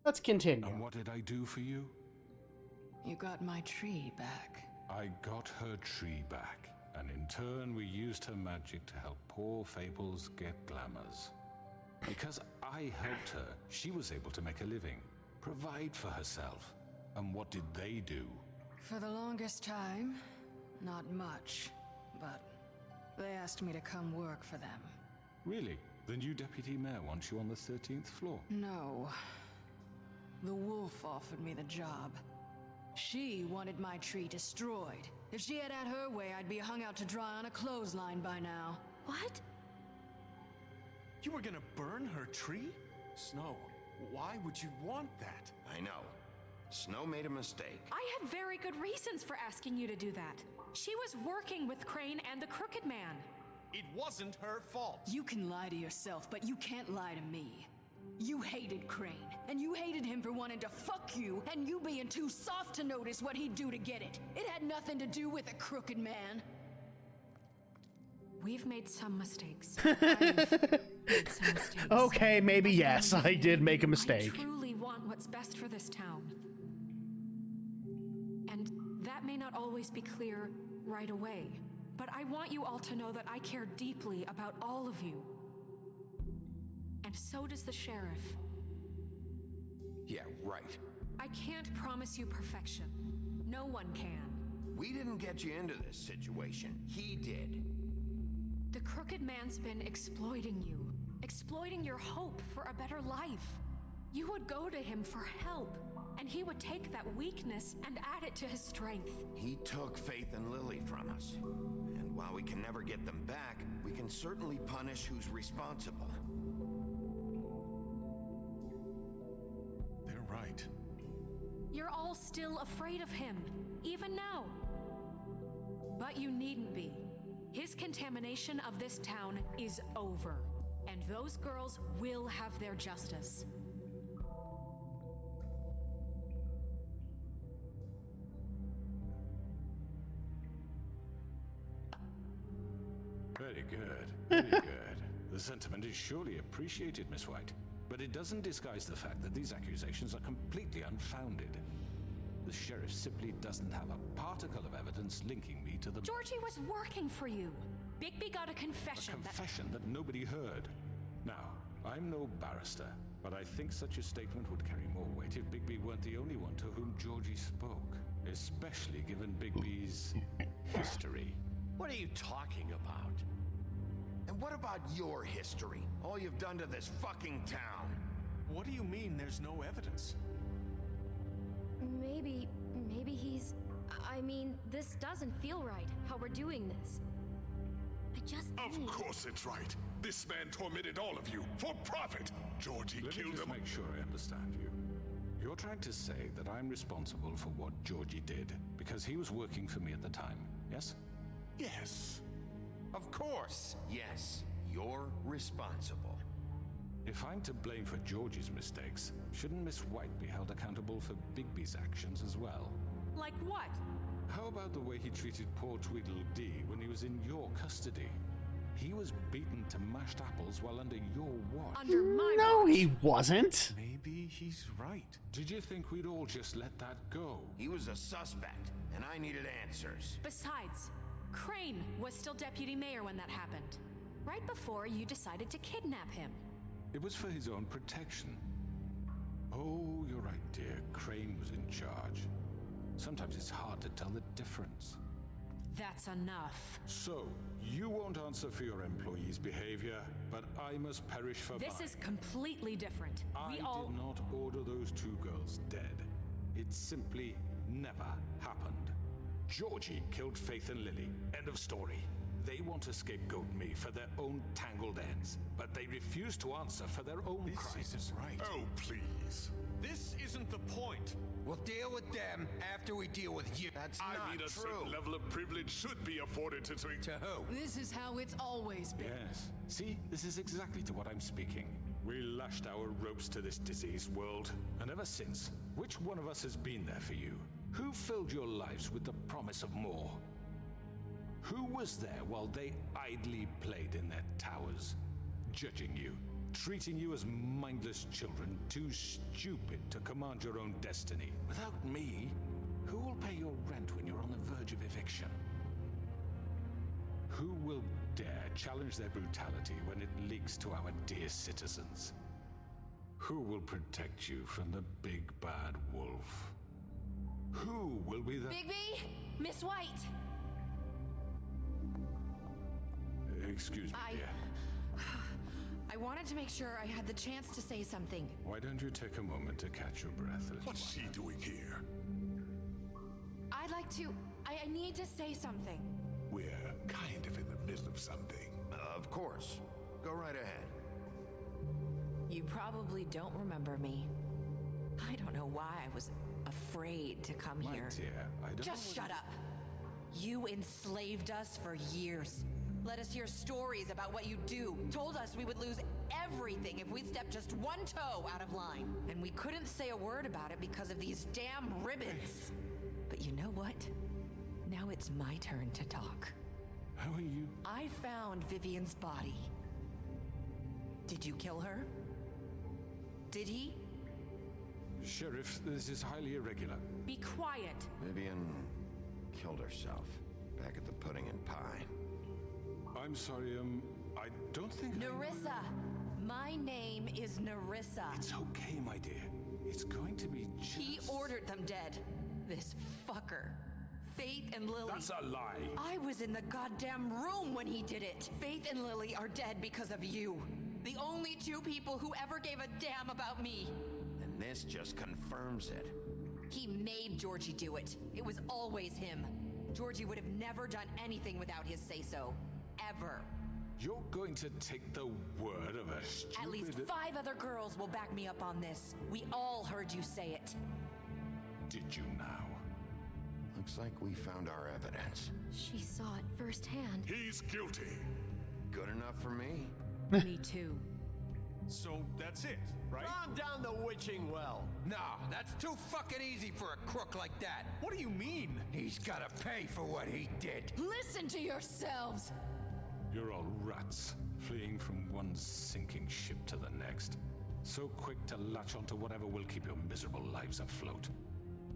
Let's continue. And what did I do for you? You got my tree back. I got her tree back, and in turn we used her magic to help poor Fables get glamours. Because I helped her, she was able to make a living, provide for herself. And what did they do? For the longest time, not much, but they asked me to come work for them. Really? The new deputy mayor wants you on the 13th floor? No. The wolf offered me the job. She wanted my tree destroyed. If she had her way, I'd be hung out to dry on a clothesline by now. What? You were gonna burn her tree? Snow, why would you want that? I know. Snow made a mistake. I have very good reasons for asking you to do that. She was working with Crane and the Crooked Man. It wasn't her fault. You can lie to yourself, but you can't lie to me. You hated Crane, and you hated him for wanting to fuck you, and you being too soft to notice what he'd do to get it. It had nothing to do with a Crooked Man. We've made some mistakes. I've made some mistakes. Okay, maybe yes, I did make a mistake. I truly want what's best for this town. And that may not always be clear right away, but I want you all to know that I care deeply about all of you. And so does the sheriff. Yeah, right. I can't promise you perfection. No one can. We didn't get you into this situation. He did. The Crooked Man's been exploiting you. Exploiting your hope for a better life. You would go to him for help, and he would take that weakness and add it to his strength. He took Faith and Lily from us. And while we can never get them back, we can certainly punish who's responsible. They're right. You're all still afraid of him, even now. But you needn't be. His contamination of this town is over, and those girls will have their justice. Very good, very good. The sentiment is surely appreciated, Miss White. But it doesn't disguise the fact that these accusations are completely unfounded. The sheriff simply doesn't have a particle of evidence linking me to the... Georgie was working for you. Bigby got a confession. A confession that nobody heard. Now, I'm no barrister, but I think such a statement would carry more weight if Bigby weren't the only one to whom Georgie spoke. Especially given Bigby's history. What are you talking about? And what about your history? All you've done to this fucking town? What do you mean there's no evidence? Maybe he's... I mean, this doesn't feel right, how we're doing this. I just Of course it's right. This man tormented all of you for profit. Georgie Let killed me just him. make sure I understand you. You're trying to say that I'm responsible for what Georgie did because he was working for me at the time, yes? Yes. Of course, yes. You're responsible. If I'm to blame for Georgie's mistakes, shouldn't Miss White be held accountable for Bigby's actions as well? Like what? How about the way he treated poor Tweedledee when he was in your custody? He was beaten to mashed apples while under your watch. Under my No, watch. he wasn't. Maybe he's right. Did you think we'd all just let that go? He was a suspect, and I needed answers. Besides, Crane was still deputy mayor when that happened. Right before you decided to kidnap him. It was for his own protection. Oh, you're right, dear. Crane was in charge. Sometimes it's hard to tell the difference. That's enough. So, you won't answer for your employees' behavior, but I must perish for mine. This is completely different. I We all... did not order those two girls dead. It simply never happened. Georgie killed Faith and Lily. End of story. They want to scapegoat me for their own tangled ends, but they refuse to answer for their own crimes. This isn't right. Oh, please. This isn't the point. We'll deal with them after we deal with you. That's I not mean, a true. certain level of privilege should be afforded to To who? This is how it's always been. Yes. See, this is exactly to what I'm speaking. We lashed our ropes to this diseased world, and ever since, which one of us has been there for you? Who filled your lives with the promise of more? Who was there while they idly played in their towers, judging you, treating you as mindless children, too stupid to command your own destiny. Without me, who will pay your rent when you're on the verge of eviction? Who will dare challenge their brutality when it leaks to our dear citizens? Who will protect you from the big bad wolf? Who will be the— Bigby! Miss White! Excuse me, dear. I wanted to make sure I had the chance to say something. Why don't you take a moment to catch your breath? little What's she doing here? I'd like to... I need to say something. We're kind of in the middle of something. Of course. Go right ahead. You probably don't remember me. I don't know why I was afraid to come My here. dear, I don't Just know shut up. You enslaved us for years. Let us hear stories about what you do. Told us we would lose everything if we stepped just one toe out of line. And we couldn't say a word about it because of these damn ribbons. But you know what? Now it's my turn to talk. How are you? I found Vivian's body. Did you kill her? Did he? Sheriff, this is highly irregular. Be quiet. Vivian killed herself back at the Pudding and Pie. I'm sorry, I don't think Nerissa! My name is Nerissa. It's okay, my dear. It's going to be just... He ordered them dead. This fucker. Faith and Lily. That's a lie. I was in the goddamn room when he did it. Faith and Lily are dead because of you. The only two people who ever gave a damn about me. And this just confirms it. He made Georgie do it. It was always him. Georgie would have never done anything without his say-so. Ever. You're going to take the word of a stupid... At least 5 other girls will back me up on this. We all heard you say it. Did you now? Looks like we found our evidence. She saw it firsthand. He's guilty. Good enough for me? Me too. So that's it, right? Calm down the witching well. No, that's too fucking easy for a crook like that. What do you mean? He's gotta pay for what he did. Listen to yourselves! You're all rats, fleeing from one sinking ship to the next. So quick to latch onto whatever will keep your miserable lives afloat.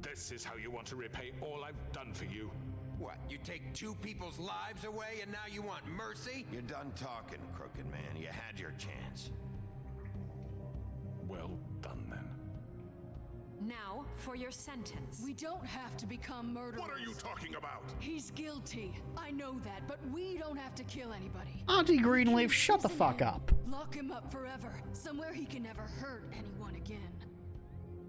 This is how you want to repay all I've done for you? What, you take 2 people's lives away and now you want mercy? You're done talking, crooked man. You had your chance. Well done, then. Now, for your sentence. We don't have to become murderers. What are you talking about? He's guilty. I know that, but we don't have to kill anybody. Auntie Greenleaf, shut the fuck up. Lock him up forever, somewhere he can never hurt anyone again.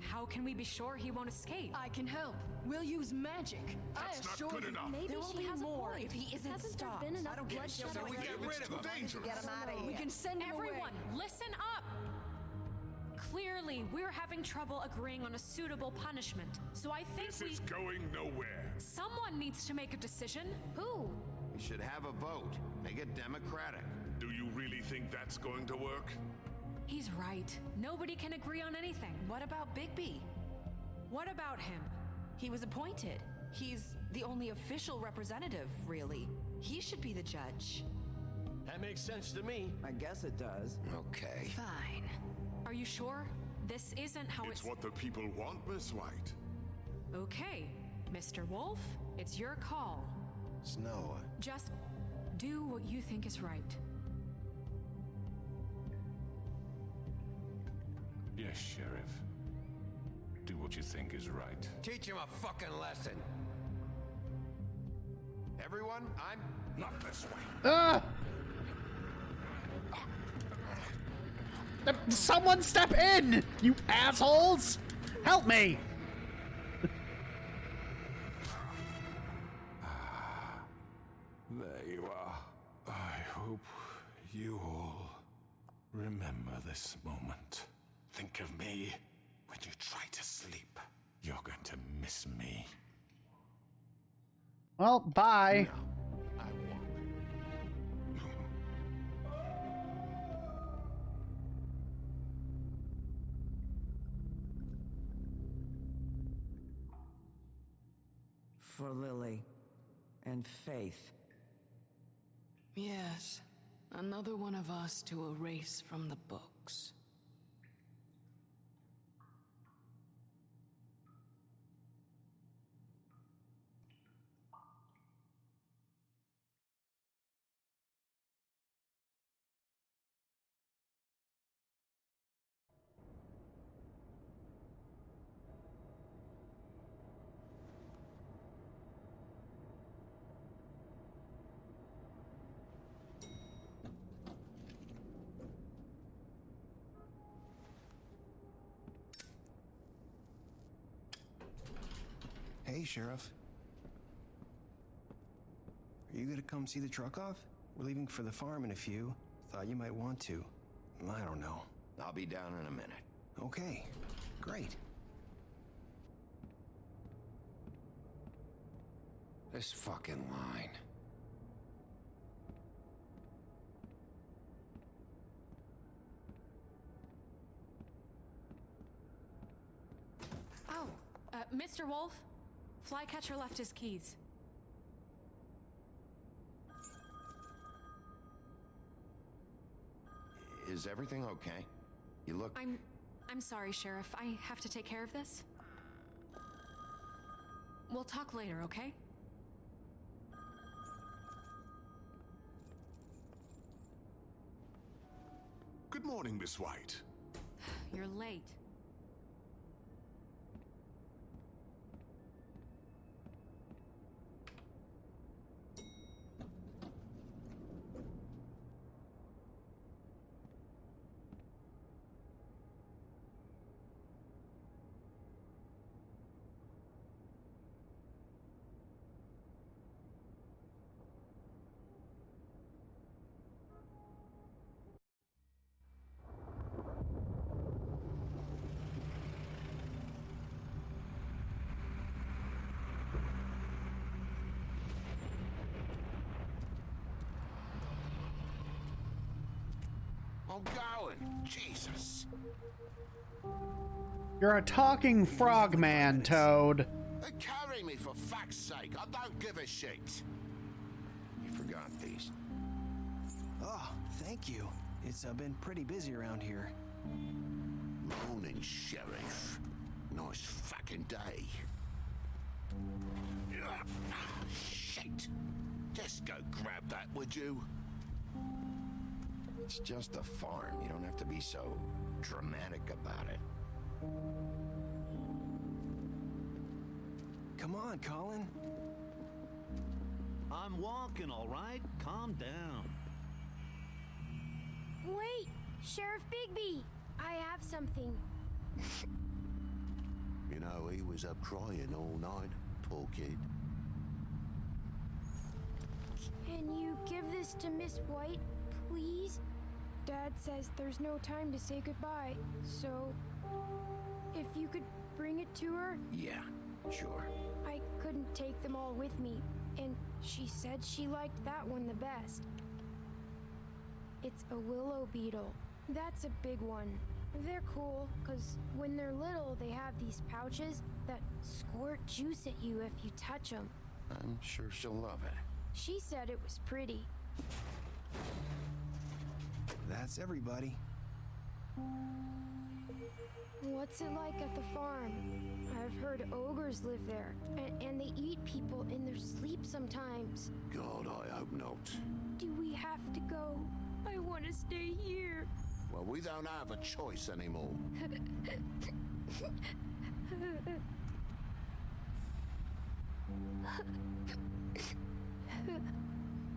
How can we be sure he won't escape? I can help. We'll use magic. That's I not assure good you. enough. Maybe There will she be has more a point. if he isn't Hasn't stopped. there been enough I don't get bloodshed so we already? get rid of him. Dangerous. Get him out of here. We can send him Everyone, away. listen up! Clearly, we're having trouble agreeing on a suitable punishment. So I think This is going nowhere. someone needs to make a decision. Who? We should have a vote. Make it democratic. Do you really think that's going to work? He's right. Nobody can agree on anything. What about Bigby? What about him? He was appointed. He's the only official representative, really. He should be the judge. That makes sense to me. I guess it does. Okay. Fine. Are you sure? This isn't how It's what the people want, Miss White. Okay, Mr. Wolf, it's your call. Snow. Just do what you think is right. Yes, Sheriff. Do what you think is right. Teach him a fucking lesson. Everyone, I'm... Not this way. Someone step in, you assholes! Help me! There you are. I hope you all remember this moment. Think of me when you try to sleep. You're going to miss me. Well, bye. No, I won't. For Lily and Faith. Yes, Another one of us to erase from the books. Hey, Sheriff. Are you gonna come see the truck off? We're leaving for the farm in a few. Thought you might want to. I don't know. I'll be down in a minute. Okay, great. This fucking line. Oh, Mr. Wolf? Flycatcher left his keys. Is everything okay? You look... I'm sorry, Sheriff. I have to take care of this. We'll talk later, okay? Good morning, Miss White. You're late. I'm going. Jesus. You're a talking frogman, Toad. Carry me for fuck's sake. I don't give a shit. You forgot these. Oh, thank you. It's been pretty busy around here. Morning, Sheriff. Nice fucking day. Shit. Just go grab that, would you? It's just a farm. You don't have to be so dramatic about it. Come on, Colin. I'm walking, all right? Calm down. Wait! Sheriff Bigby! I have something. You know, he was up crying all night, poor kid. Can you give this to Miss White, please? Dad says there's no time to say goodbye, so if you could bring it to her? Yeah, sure. I couldn't take them all with me, and she said she liked that one the best. It's a willow beetle. That's a big one. They're cool, because when they're little, they have these pouches that squirt juice at you if you touch them. I'm sure she'll love it. She said it was pretty. That's everybody. What's it like at the farm? I've heard ogres live there, and they eat people in their sleep sometimes. God, I hope not. Do we have to go? I want to stay here. Well, we don't have a choice anymore.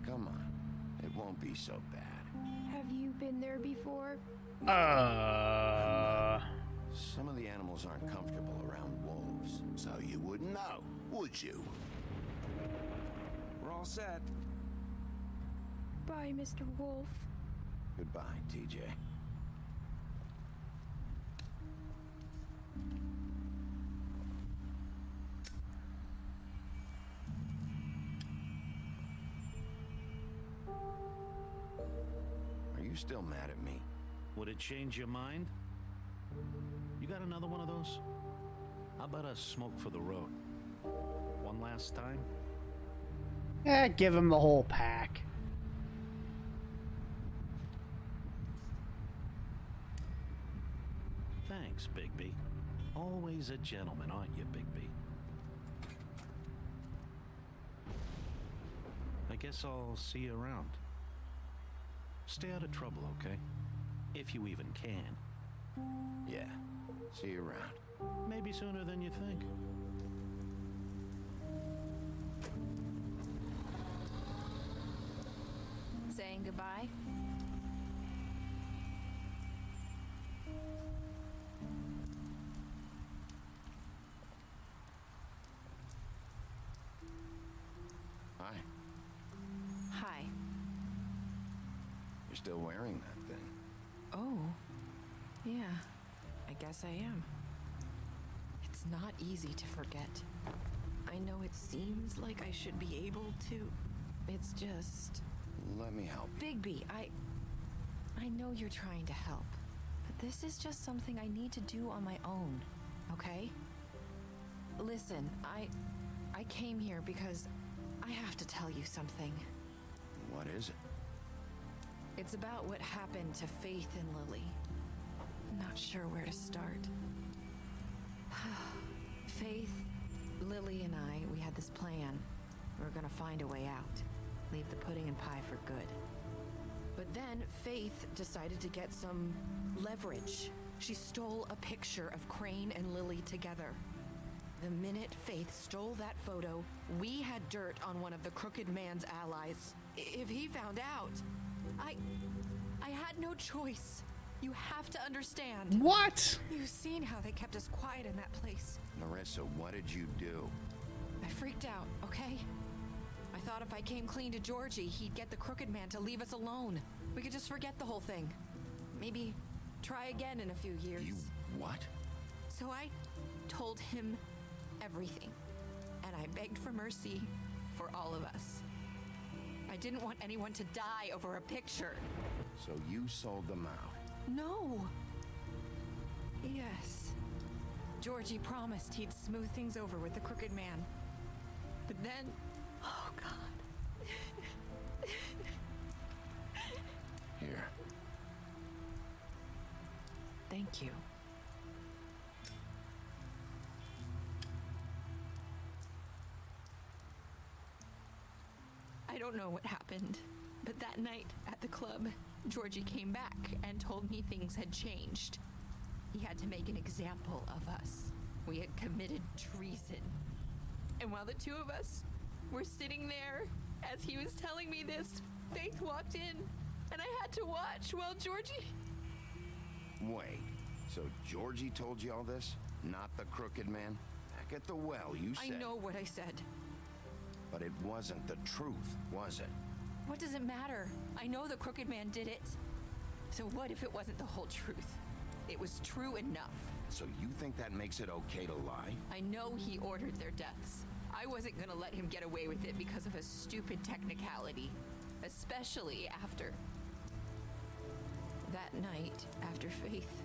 Come on. It won't be so bad. Have you been there before? Some of the animals aren't comfortable around wolves, so you wouldn't know, would you? We're all set. Bye, Mr. Wolf. Goodbye, TJ. Are you still mad at me? Would it change your mind? You got another one of those? How about a smoke for the road? One last time? Give him the whole pack. Thanks, Bigby. Always a gentleman, aren't you, Bigby? I guess I'll see you around. Stay out of trouble, okay? If you even can. Yeah. See you around. Maybe sooner than you think. Saying goodbye? Hi. Hi. You're still wearing that thing. Oh. Yeah. I guess I am. It's not easy to forget. I know it seems like I should be able to. It's just... Let me help. Bigby, I know you're trying to help, but this is just something I need to do on my own, okay? Listen, I came here because I have to tell you something. What is it? It's about what happened to Faith and Lily. I'm not sure where to start. Faith, Lily, and we had this plan. We were gonna find a way out. Leave the pudding and pie for good. But then Faith decided to get some leverage. She stole a picture of Crane and Lily together. The minute Faith stole that photo, we had dirt on one of the Crooked Man's allies. If he found out, I had no choice. You have to understand. What? You've seen how they kept us quiet in that place. Nerissa, what did you do? I freaked out, okay? I thought if I came clean to Georgie, he'd get the Crooked Man to leave us alone. We could just forget the whole thing. Maybe try again in a few years. You what? So I told him everything. And I begged for mercy for all of us. I didn't want anyone to die over a picture. So you sold them out? No. Yes. Georgie promised he'd smooth things over with the Crooked Man. But then... Oh, God. Here. Thank you. I don't know what happened, but that night at the club, Georgie came back and told me things had changed. He had to make an example of us. We had committed treason. And while the two of us were sitting there, as he was telling me this, Faith walked in, and I had to watch while Georgie... Wait, so Georgie told you all this? Not the Crooked Man? Back at the well, you said... I know what I said. But it wasn't the truth, was it? What does it matter? I know the Crooked Man did it. So what if it wasn't the whole truth? It was true enough. So you think that makes it okay to lie? I know he ordered their deaths. I wasn't gonna let him get away with it because of a stupid technicality. Especially after... that night, after Faith.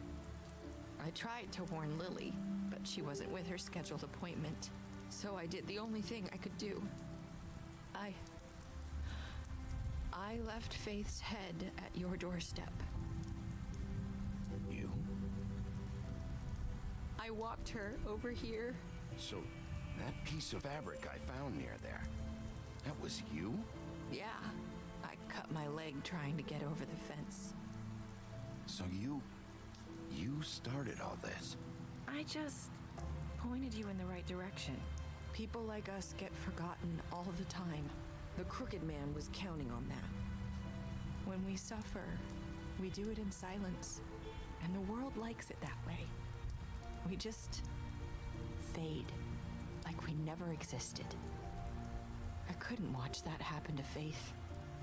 I tried to warn Lily, but she wasn't with her scheduled appointment. So I did the only thing I could do. I left Faith's head at your doorstep. You? I walked her over here. So, that piece of fabric I found near there, that was you? Yeah, I cut my leg trying to get over the fence. So you started all this? I just pointed you in the right direction. People like us get forgotten all the time. The Crooked Man was counting on that. When we suffer, we do it in silence, and the world likes it that way. We just fade, like we never existed. I couldn't watch that happen to Faith,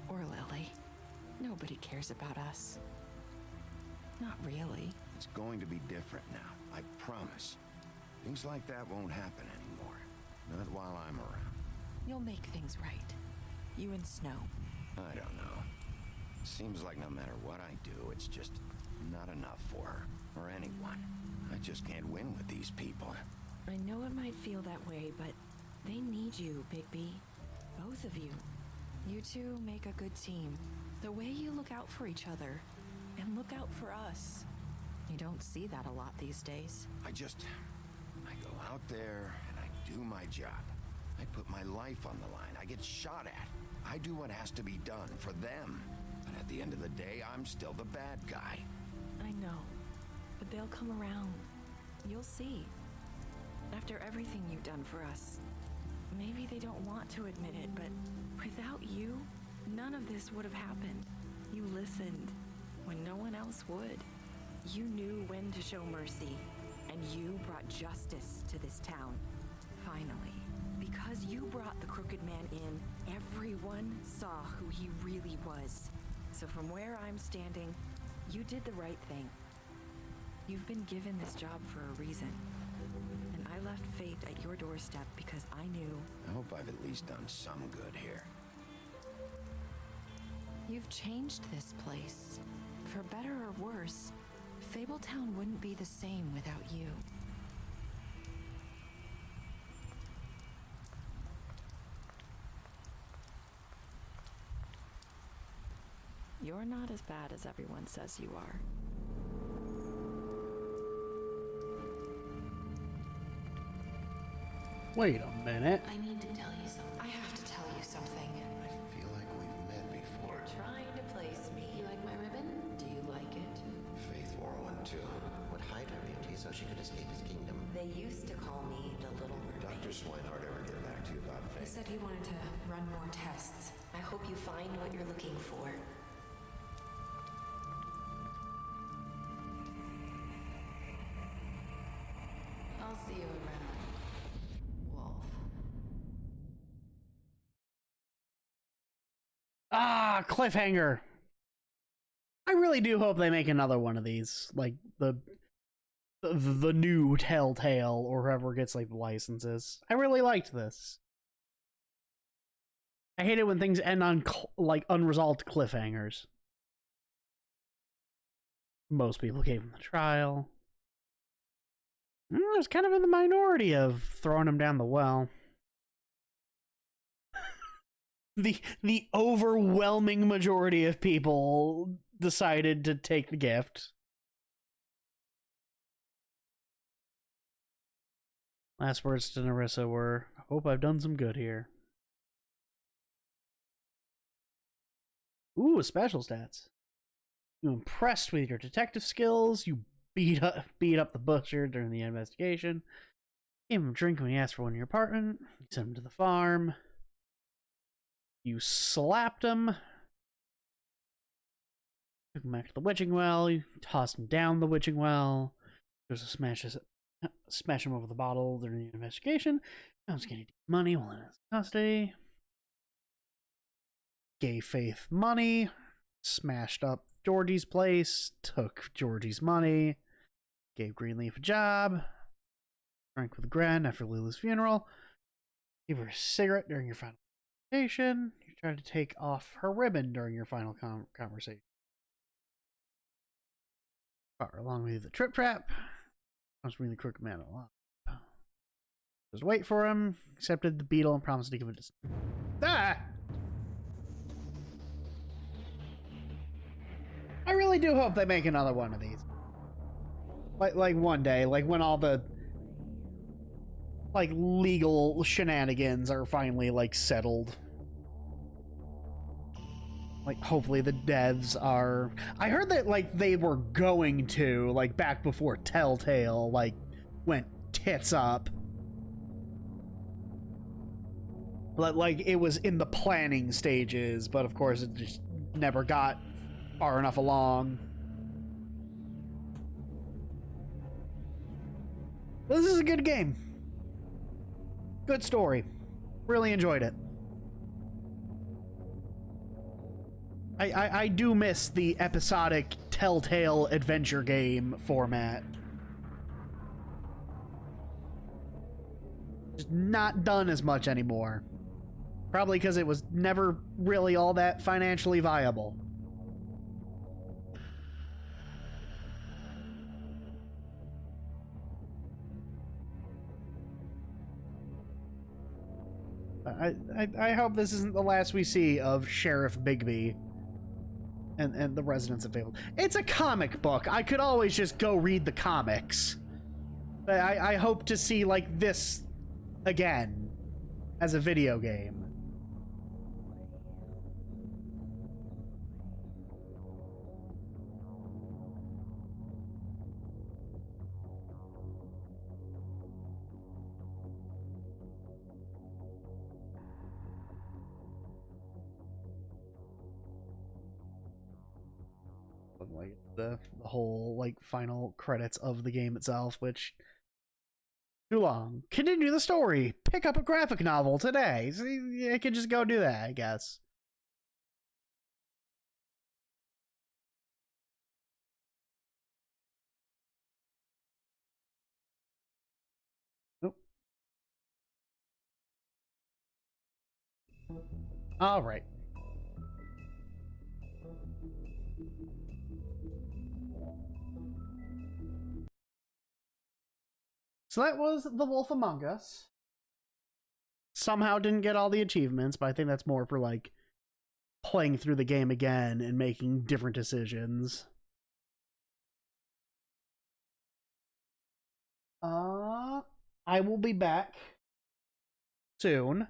or Lily. Nobody cares about us. Not really. It's going to be different now, I promise. Things like that won't happen anymore. Not while I'm around. You'll make things right. You and Snow. I don't know. Seems like no matter what I do, it's just not enough for her, or anyone. I just can't win with these people. I know it might feel that way, but they need you, Bigby. Both of you. You two make a good team. The way you look out for each other, and look out for us. You don't see that a lot these days. I go out there and I do my job. I put my life on the line. I get shot at. I do what has to be done for them. But at the end of the day, I'm still the bad guy. I know, but they'll come around. You'll see. After everything you've done for us, maybe they don't want to admit it, but without you, none of this would have happened. You listened when no one else would. You knew when to show mercy, and you brought justice to this town. Finally, because you brought the Crooked Man in, everyone saw who he really was. So from where I'm standing, you did the right thing. You've been given this job for a reason. And I left Faith at your doorstep because I knew... I hope I've at least done some good here. You've changed this place. For better or worse, Fabletown wouldn't be the same without you. You're not as bad as everyone says you are. Wait a minute. I need to tell you something. I have to tell you something. I feel like we've met before. You're trying to place me. You like my ribbon? Do you like it? Faith wore one too. Would hide her beauty so she could escape his kingdom. They used to call me the Little Mermaid. Dr. Swinehart ever get back to you about He Faith? said he wanted to run more tests. I hope you find what you're looking for. I'll see you around, Wolf. Ah, cliffhanger. I really do hope they make another one of these, like the new Telltale or whoever gets like the licenses. I really liked this. I hate it when things end on like unresolved cliffhangers. Most people gave him the trial. I was kind of in the minority of throwing him down the well. The overwhelming majority of people decided to take the gift. Last words to Nerissa were, "I hope I've done some good here." Ooh, special stats. You impressed with your detective skills. You beat up the butcher during the investigation. Gave him a drink when he asked for one in your apartment. You sent him to the farm. You slapped him. Took him back to the witching well. You tossed him down the witching well. There's a smash him over the bottle during the investigation. I was getting money while in his custody. Gave Faith money. Smashed up Georgie's place. Took Georgie's money. Gave Greenleaf a job. Drank with Gren after Lily's funeral. Gave her a cigarette during your final conversation. You tried to take off her ribbon during your final conversation. Brought her along with the Trip Trap. I was bringing the Crooked Man along. Just wait for him. Accepted the beetle and promised to give it to... Ah! I really do hope they make another one of these. Like one day, like when all the like legal shenanigans are finally like settled. Like hopefully the devs are... I heard that like they were going to, like back before Telltale like went tits up. Like it was in the planning stages, but of course it just never got far enough along. This is a good game. Good story. Really enjoyed it. I do miss the episodic Telltale adventure game format. Just not done as much anymore. Probably because it was never really all that financially viable. I hope this isn't the last we see of Sheriff Bigby and the Residents of Fable. It's a comic book. I could always just go read the comics. But I hope to see, like, this again as a video game. Like the whole like final credits of the game itself, which too long. Continue the story. Pick up a graphic novel today. So I could just go do that, I guess. Nope. All right. So that was The Wolf Among Us. Somehow didn't get all the achievements, but I think that's more for like playing through the game again and making different decisions. I will be back soon.